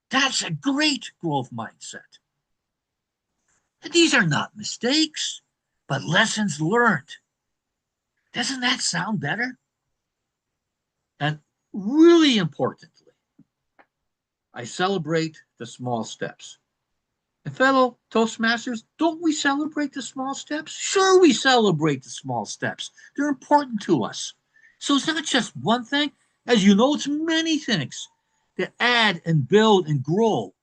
That's a great growth mindset. And these are not mistakes, but lessons learned. Doesn't that sound better? And really importantly, I celebrate the small steps. And fellow Toastmasters, don't we celebrate the small steps? Sure, we celebrate the small steps. They're important to us. So it's not just one thing. As you know, it's many things that add and build and grow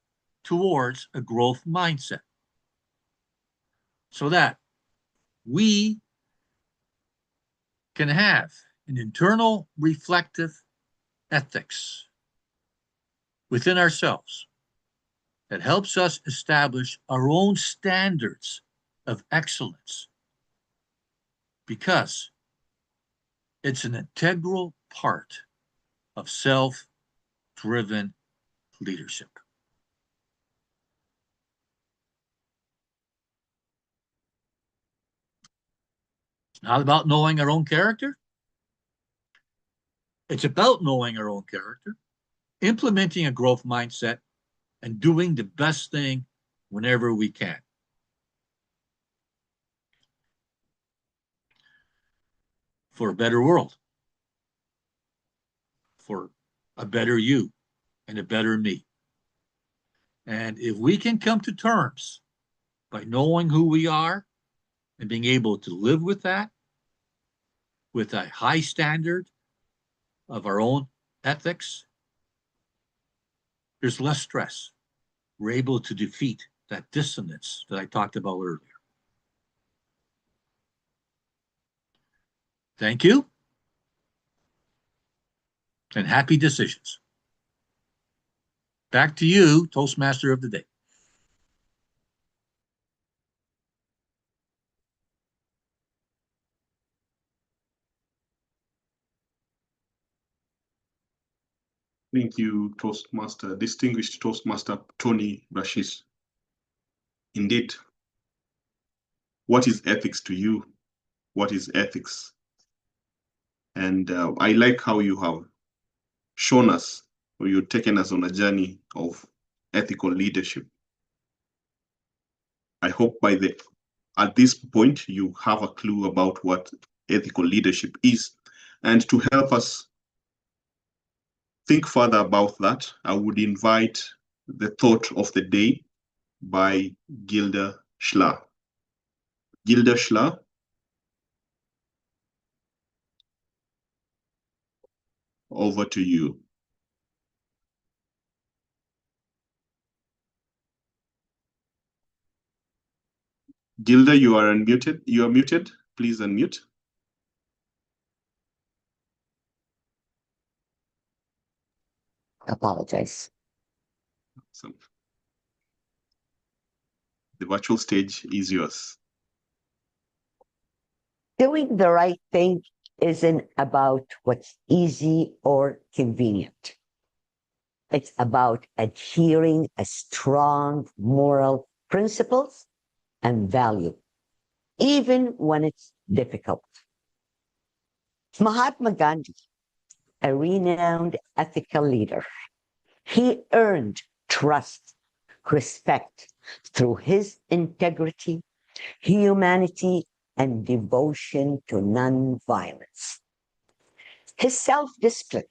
towards a growth mindset. So that we can have an internal reflective ethics within ourselves that helps us establish our own standards of excellence, because it's an integral part of self-driven leadership. It's not about knowing our own character. It's about knowing our own character, implementing a growth mindset, and doing the best thing whenever we can. For a better world, for a better you and a better me. And if we can come to terms by knowing who we are and being able to live with that, with a high standard of our own ethics, there's less stress. We're able to defeat that dissonance that I talked about earlier. Thank you, and happy decisions. Back to you, Toastmaster of the Day. Thank you, Toastmaster, distinguished Toastmaster Tony Rashis. Indeed, what is ethics to you? What is ethics? And I like how you have shown us, or you've taken us on a journey of ethical leadership. I hope at this point you have a clue about what ethical leadership is. And to help us think further about that, I would invite the thought of the day by Guerdah Schla. Guerdah Schla. Over to you. Guerdah, you are unmuted. You are muted. Please unmute. Apologize. Awesome. The virtual stage is yours. Doing the right thing isn't about what's easy or convenient. It's about adhering a strong moral principles and value, even when it's difficult. Mahatma Gandhi, a renowned ethical leader, he earned trust, respect through his integrity, humanity, and devotion to nonviolence. His self-discipline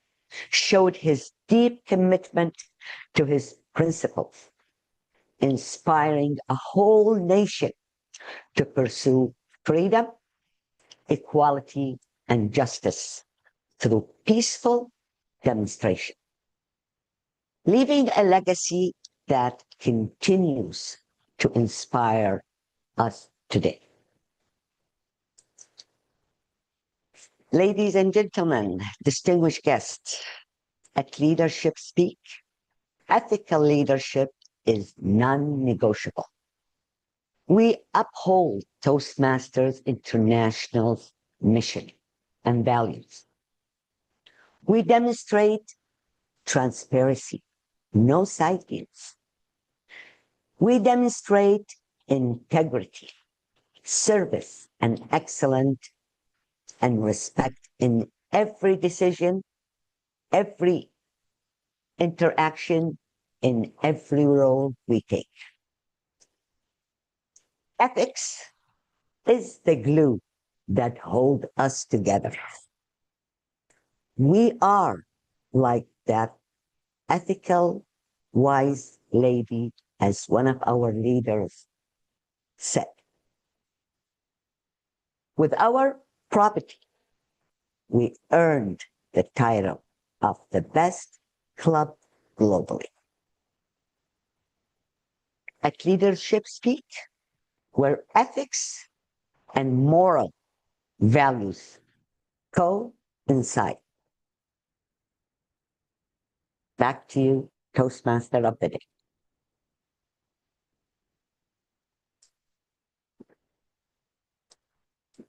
showed his deep commitment to his principles, inspiring a whole nation to pursue freedom, equality, and justice through peaceful demonstration, leaving a legacy that continues to inspire us today. Ladies and gentlemen, distinguished guests, at Leadership Speak, ethical leadership is non-negotiable. We uphold Toastmasters International's mission and values. We demonstrate transparency, no side deals. We demonstrate integrity, service, and excellence and respect in every decision, every interaction, in every role we take. Ethics is the glue that holds us together. We are like that ethical, wise lady, as one of our leaders said. With our Probity, we earned the title of the best club globally. At Leadership Speak, where ethics and moral values coincide. Back to you, Toastmaster of the Day.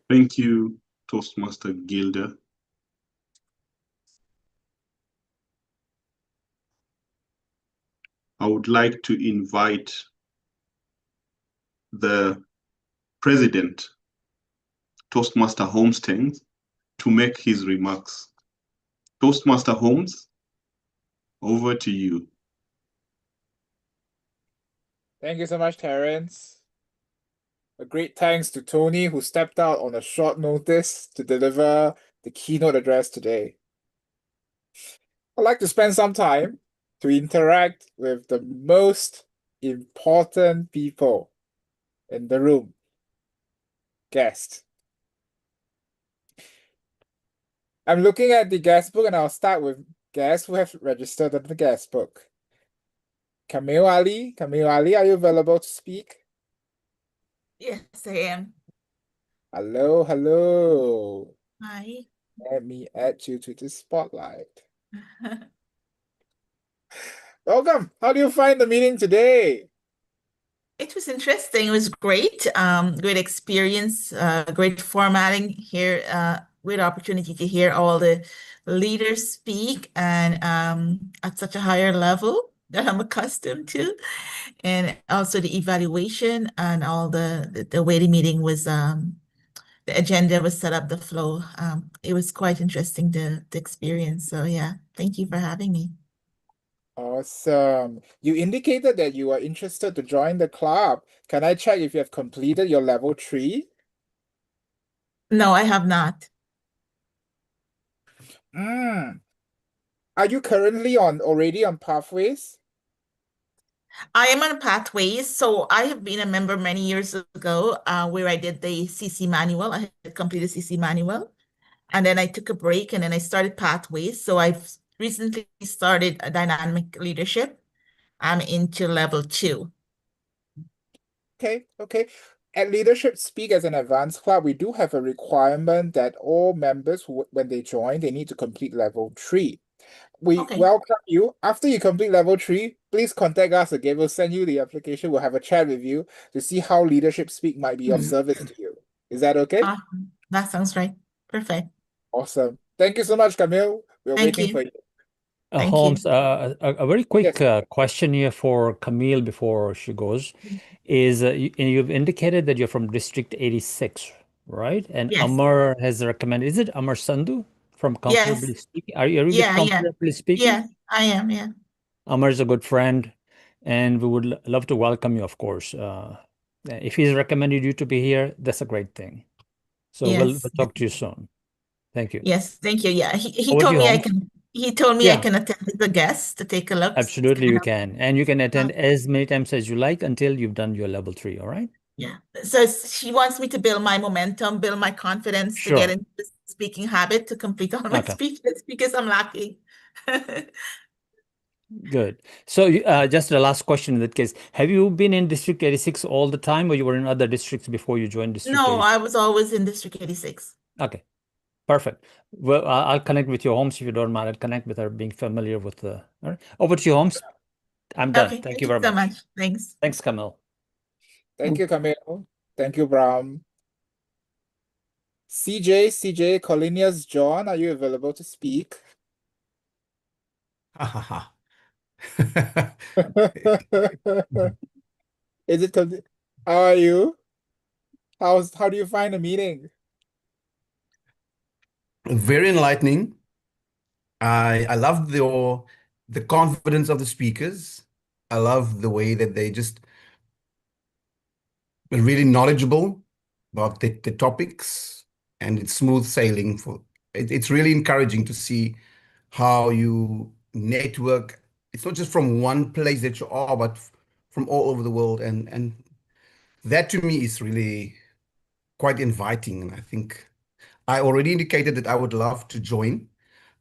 Thank you, Toastmaster Guerdah. I would like to invite the President, Toastmaster Holmes, Teng, to make his remarks. Toastmaster Holmes, over to you. Thank you so much, Terrence. A great thanks to Tony, who stepped out on a short notice to deliver the keynote address today. I'd like to spend some time to interact with the most important people in the room, guests. I'm looking at the guest book, and I'll start with guests who have registered on the guest book. Camel Ali, are you available to speak? Yes, I am. Hello, hello. Hi. Let me add you to the spotlight. Welcome. How do you find the meeting today? It was interesting. It was great. Great experience, great formatting here, great opportunity to hear all the leaders speak and at such a higher level that I'm accustomed to. And also the evaluation and all the way the meeting was, the agenda was set up, the flow. It was quite interesting, the experience. So yeah, thank you for having me. Awesome. You indicated that you are interested to join the club. Can I check if you have completed your level 3? No, I have not. Are you currently already on Pathways? I am on Pathways. So I have been a member many years ago where I did the CC manual. I had completed CC manual. And then I took a break and then I started Pathways. So I've recently started a dynamic leadership. I'm into level 2. Okay. At Leadership Speak as an advanced club, we do have a requirement that all members, when they join, they need to complete level 3. We Okay. welcome you. After you complete level 3, please contact us again. We'll send you the application. We'll have a chat with you to see how leadership speak might be of service to you. Is that okay? That sounds right. Perfect. Awesome. Thank you so much, Camille. We're Thank waiting you. for you. Thank Holmes, you. a very quick question here for Camille before she goes is you've indicated that you're from District 86, right? And Yes. Amar has recommended, is it Amar Sandhu from Comfortably Yes. Speaking? Are you with Yeah, yeah. Comfortably Speaking? Yeah, I am. Yeah. Amar is a good friend, and we would love to welcome you, of course. If he's recommended you to be here, that's a great thing. So we'll Yes. talk to you soon. Thank you. Yes. Thank you. Yeah. He Over to told you, me I Holmes. can. He told me I Yeah. can attend as a guest to take a look. Absolutely, you can. And you can attend as many times as you like until you've done your level 3, all right? Yeah. So she wants me to build my momentum, build my confidence to get Sure. into the speaking habit to complete all my Okay, speeches because I'm lacking. good. So just the last question in that case, have you been in District 86 all the time, or you were in other districts before you joined District No, 86? I was always in District 86. Okay, perfect. Well, I'll connect with you, Holmes, if you don't mind. I'll connect with her, being familiar with the... All right. Over to you, Holmes. I'm done. Okay. Thank Thank you you very so much. much. Thanks. Thanks, Camille. Thank you, Camille. Thank you, Bram. CJ, Colinius John, are you available to speak? Is it? How are you? How do you find the meeting? Very enlightening. I love the confidence of the speakers. I love the way that they just are really knowledgeable about the topics, and it's smooth sailing. It's really encouraging to see how you network. It's not just from one place that you are, but from all over the world, and that to me is really quite inviting. And I think I already indicated that I would love to join,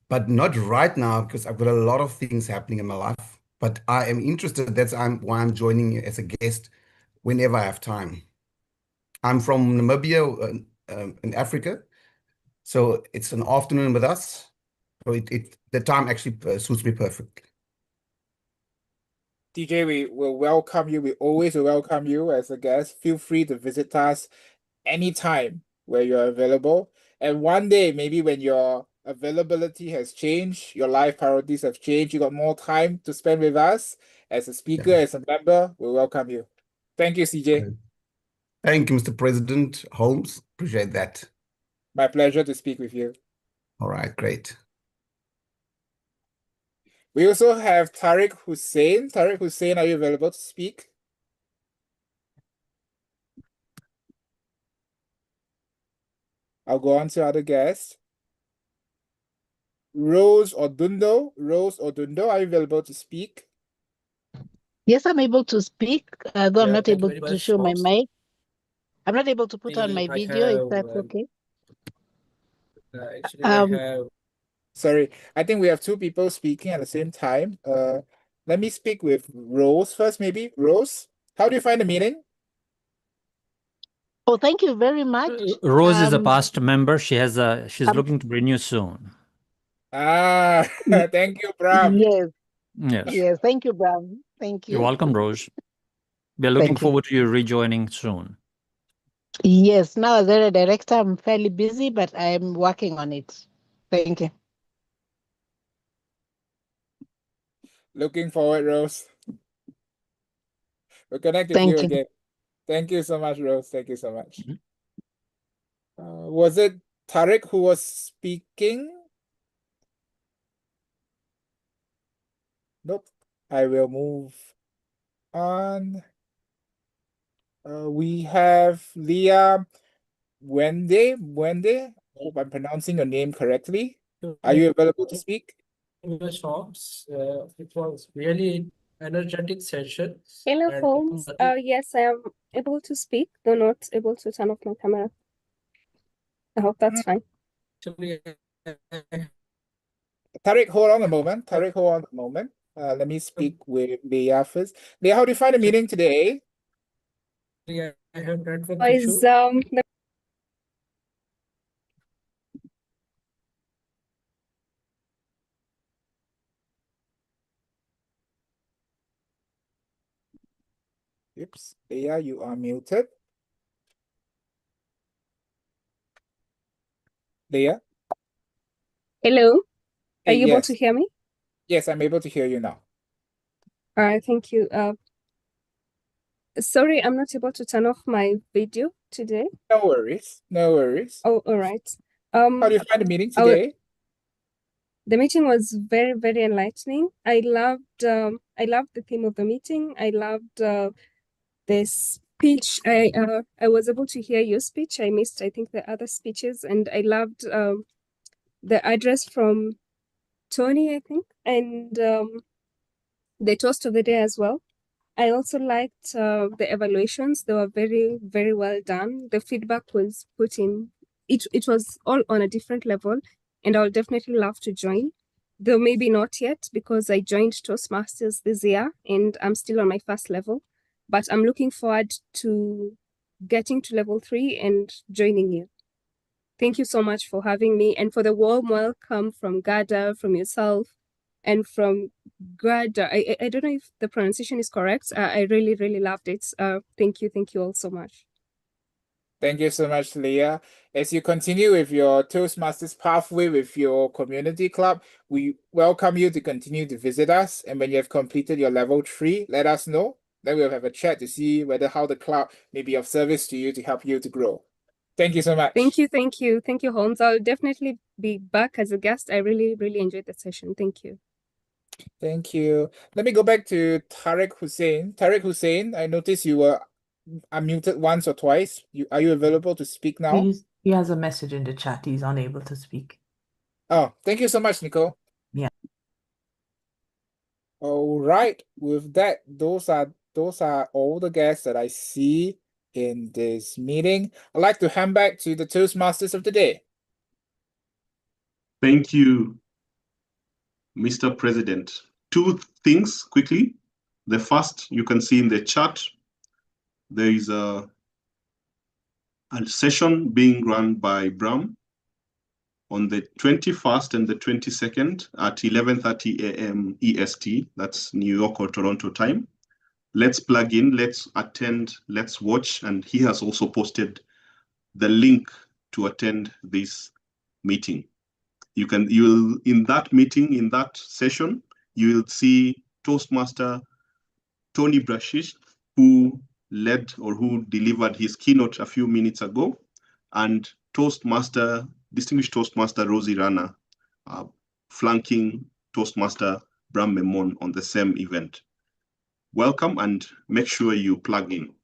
but not right now because I've got a lot of things happening in my life. But I am interested. That's why I'm joining as a guest whenever I have time. I'm from Namibia, in Africa, so it's an afternoon with us. So the time actually suits me perfectly. DJ, we will welcome you. We always will welcome you as a guest. Feel free to visit us anytime where you're available. And one day, maybe when your availability has changed, your life priorities have changed, you got more time to spend with us as a speaker, as a member, we welcome you. Thank you, CJ. Thank you, Mr. President Holmes. Appreciate that. My pleasure to speak with you. All right, great. We also have Tariq Hussain. Tariq Hussain, are you available to speak? I'll go on to other guests. Rose Odundo, are you available to speak? Yes, I'm able to speak, though I'm Yeah, not thank you able very to much, show my Holmes. mic. I'm not able to put on my I video, if have that's okay. actually I have Sorry, I think we have two people speaking at the same time. Let me speak with Rose first, maybe. Rose, how do you find the meeting? Oh, thank you very much. Rose is a past member. She's looking to renew soon. Ah, thank you, Bram. Yes, Yes. yes, thank you, Bram. Thank You're you. welcome, Rose. We're looking Thank you. forward to you rejoining soon. Yes, now as a director, I'm fairly busy, but I'm working on it. Thank you. Looking forward, Rose. We'll connect with Thank you you. again. Thank you so much, Rose. Thank you so much. Was it Tariq who was speaking? Nope. I will move on. We have Leya Wende. Hope I'm pronouncing your name correctly. Are you available to speak? English Holmes. It was really energetic session. Hello, And Holmes. Yes, I am able to speak, though not able to turn off my camera. I hope that's fine. actually, Tariq, hold on a moment. Let me speak with Leya first. Leya, how do you find the meeting today? I have network Is issue. the Oops, Leya, you are muted. Leya? Hello, are Hey, you able to yes. hear me? Yes, I'm able to hear you now. All right, thank you. Sorry, I'm not able to turn off my video today. No worries, no worries. Oh, all right. How do you find the meeting I w- today? The meeting was very, very enlightening. I loved the theme of the meeting. I loved the speech. I was able to hear your speech. I missed, I think, the other speeches, and I loved the address from Tony, I think, and the toast of the day as well. I also liked the evaluations. They were very, very well done. The feedback was put in. It was all on a different level, and I'll definitely love to join. Though maybe not yet, because I joined Toastmasters this year and I'm still on my first level. But I'm looking forward to getting to level 3 and joining you. Thank you so much for having me and for the warm welcome from Guerdah, from yourself, and from Guerdah. I don't know if the pronunciation is correct. I really, really loved it. Thank you all so much. Thank you so much, Leya. As you continue with your Toastmasters pathway with your community club, we welcome you to continue to visit us. And when you have completed your level 3, let us know. Then we'll have a chat to see how the club may be of service to you to help you to grow. Thank you so much. Thank you, Holmes. I'll definitely be back as a guest. I really, really enjoyed the session. Thank you. Thank you. Let me go back to Tariq Hussein. Tariq Hussein, I noticed you were unmuted once or twice. Are you available to speak now? He has a message in the chat. He's unable to speak. Oh, thank you so much, Nico. Yeah. All right. With that, those are all the guests that I see in this meeting. I'd like to hand back to the Toastmasters of the day. Thank you, Mr. President. 2 things quickly. The first, you can see in the chat, there is a session being run by Bram on the 21st and the 22nd at 11:30 a.m. EST. That's New York or Toronto time. Let's plug in, let's attend, let's watch. And he has also posted the link to attend this meeting. You'll in that meeting, in that session, you will see Toastmaster Tony Brashish, who led or who delivered his keynote a few minutes ago, and distinguished Toastmaster Rosie Rana, flanking Toastmaster Bram Memon on the same event. Welcome, and make sure you plug in.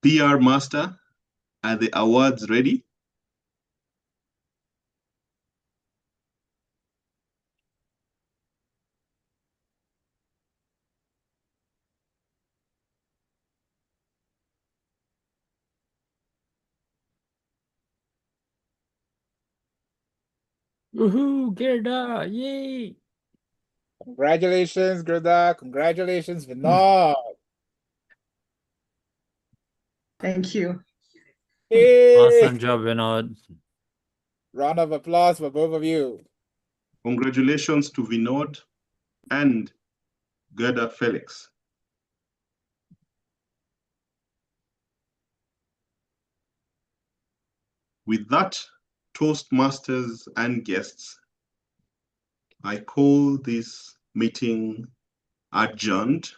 PR Master, are the awards ready? Woohoo, Guerdah, yay! Congratulations, Guerdah. Congratulations, Vinod. Thank you. Yay! Awesome job, Vinod. Round of applause for both of you. Congratulations to Vinod and Guerdah Felix. With that, Toastmasters and guests, I call this meeting adjourned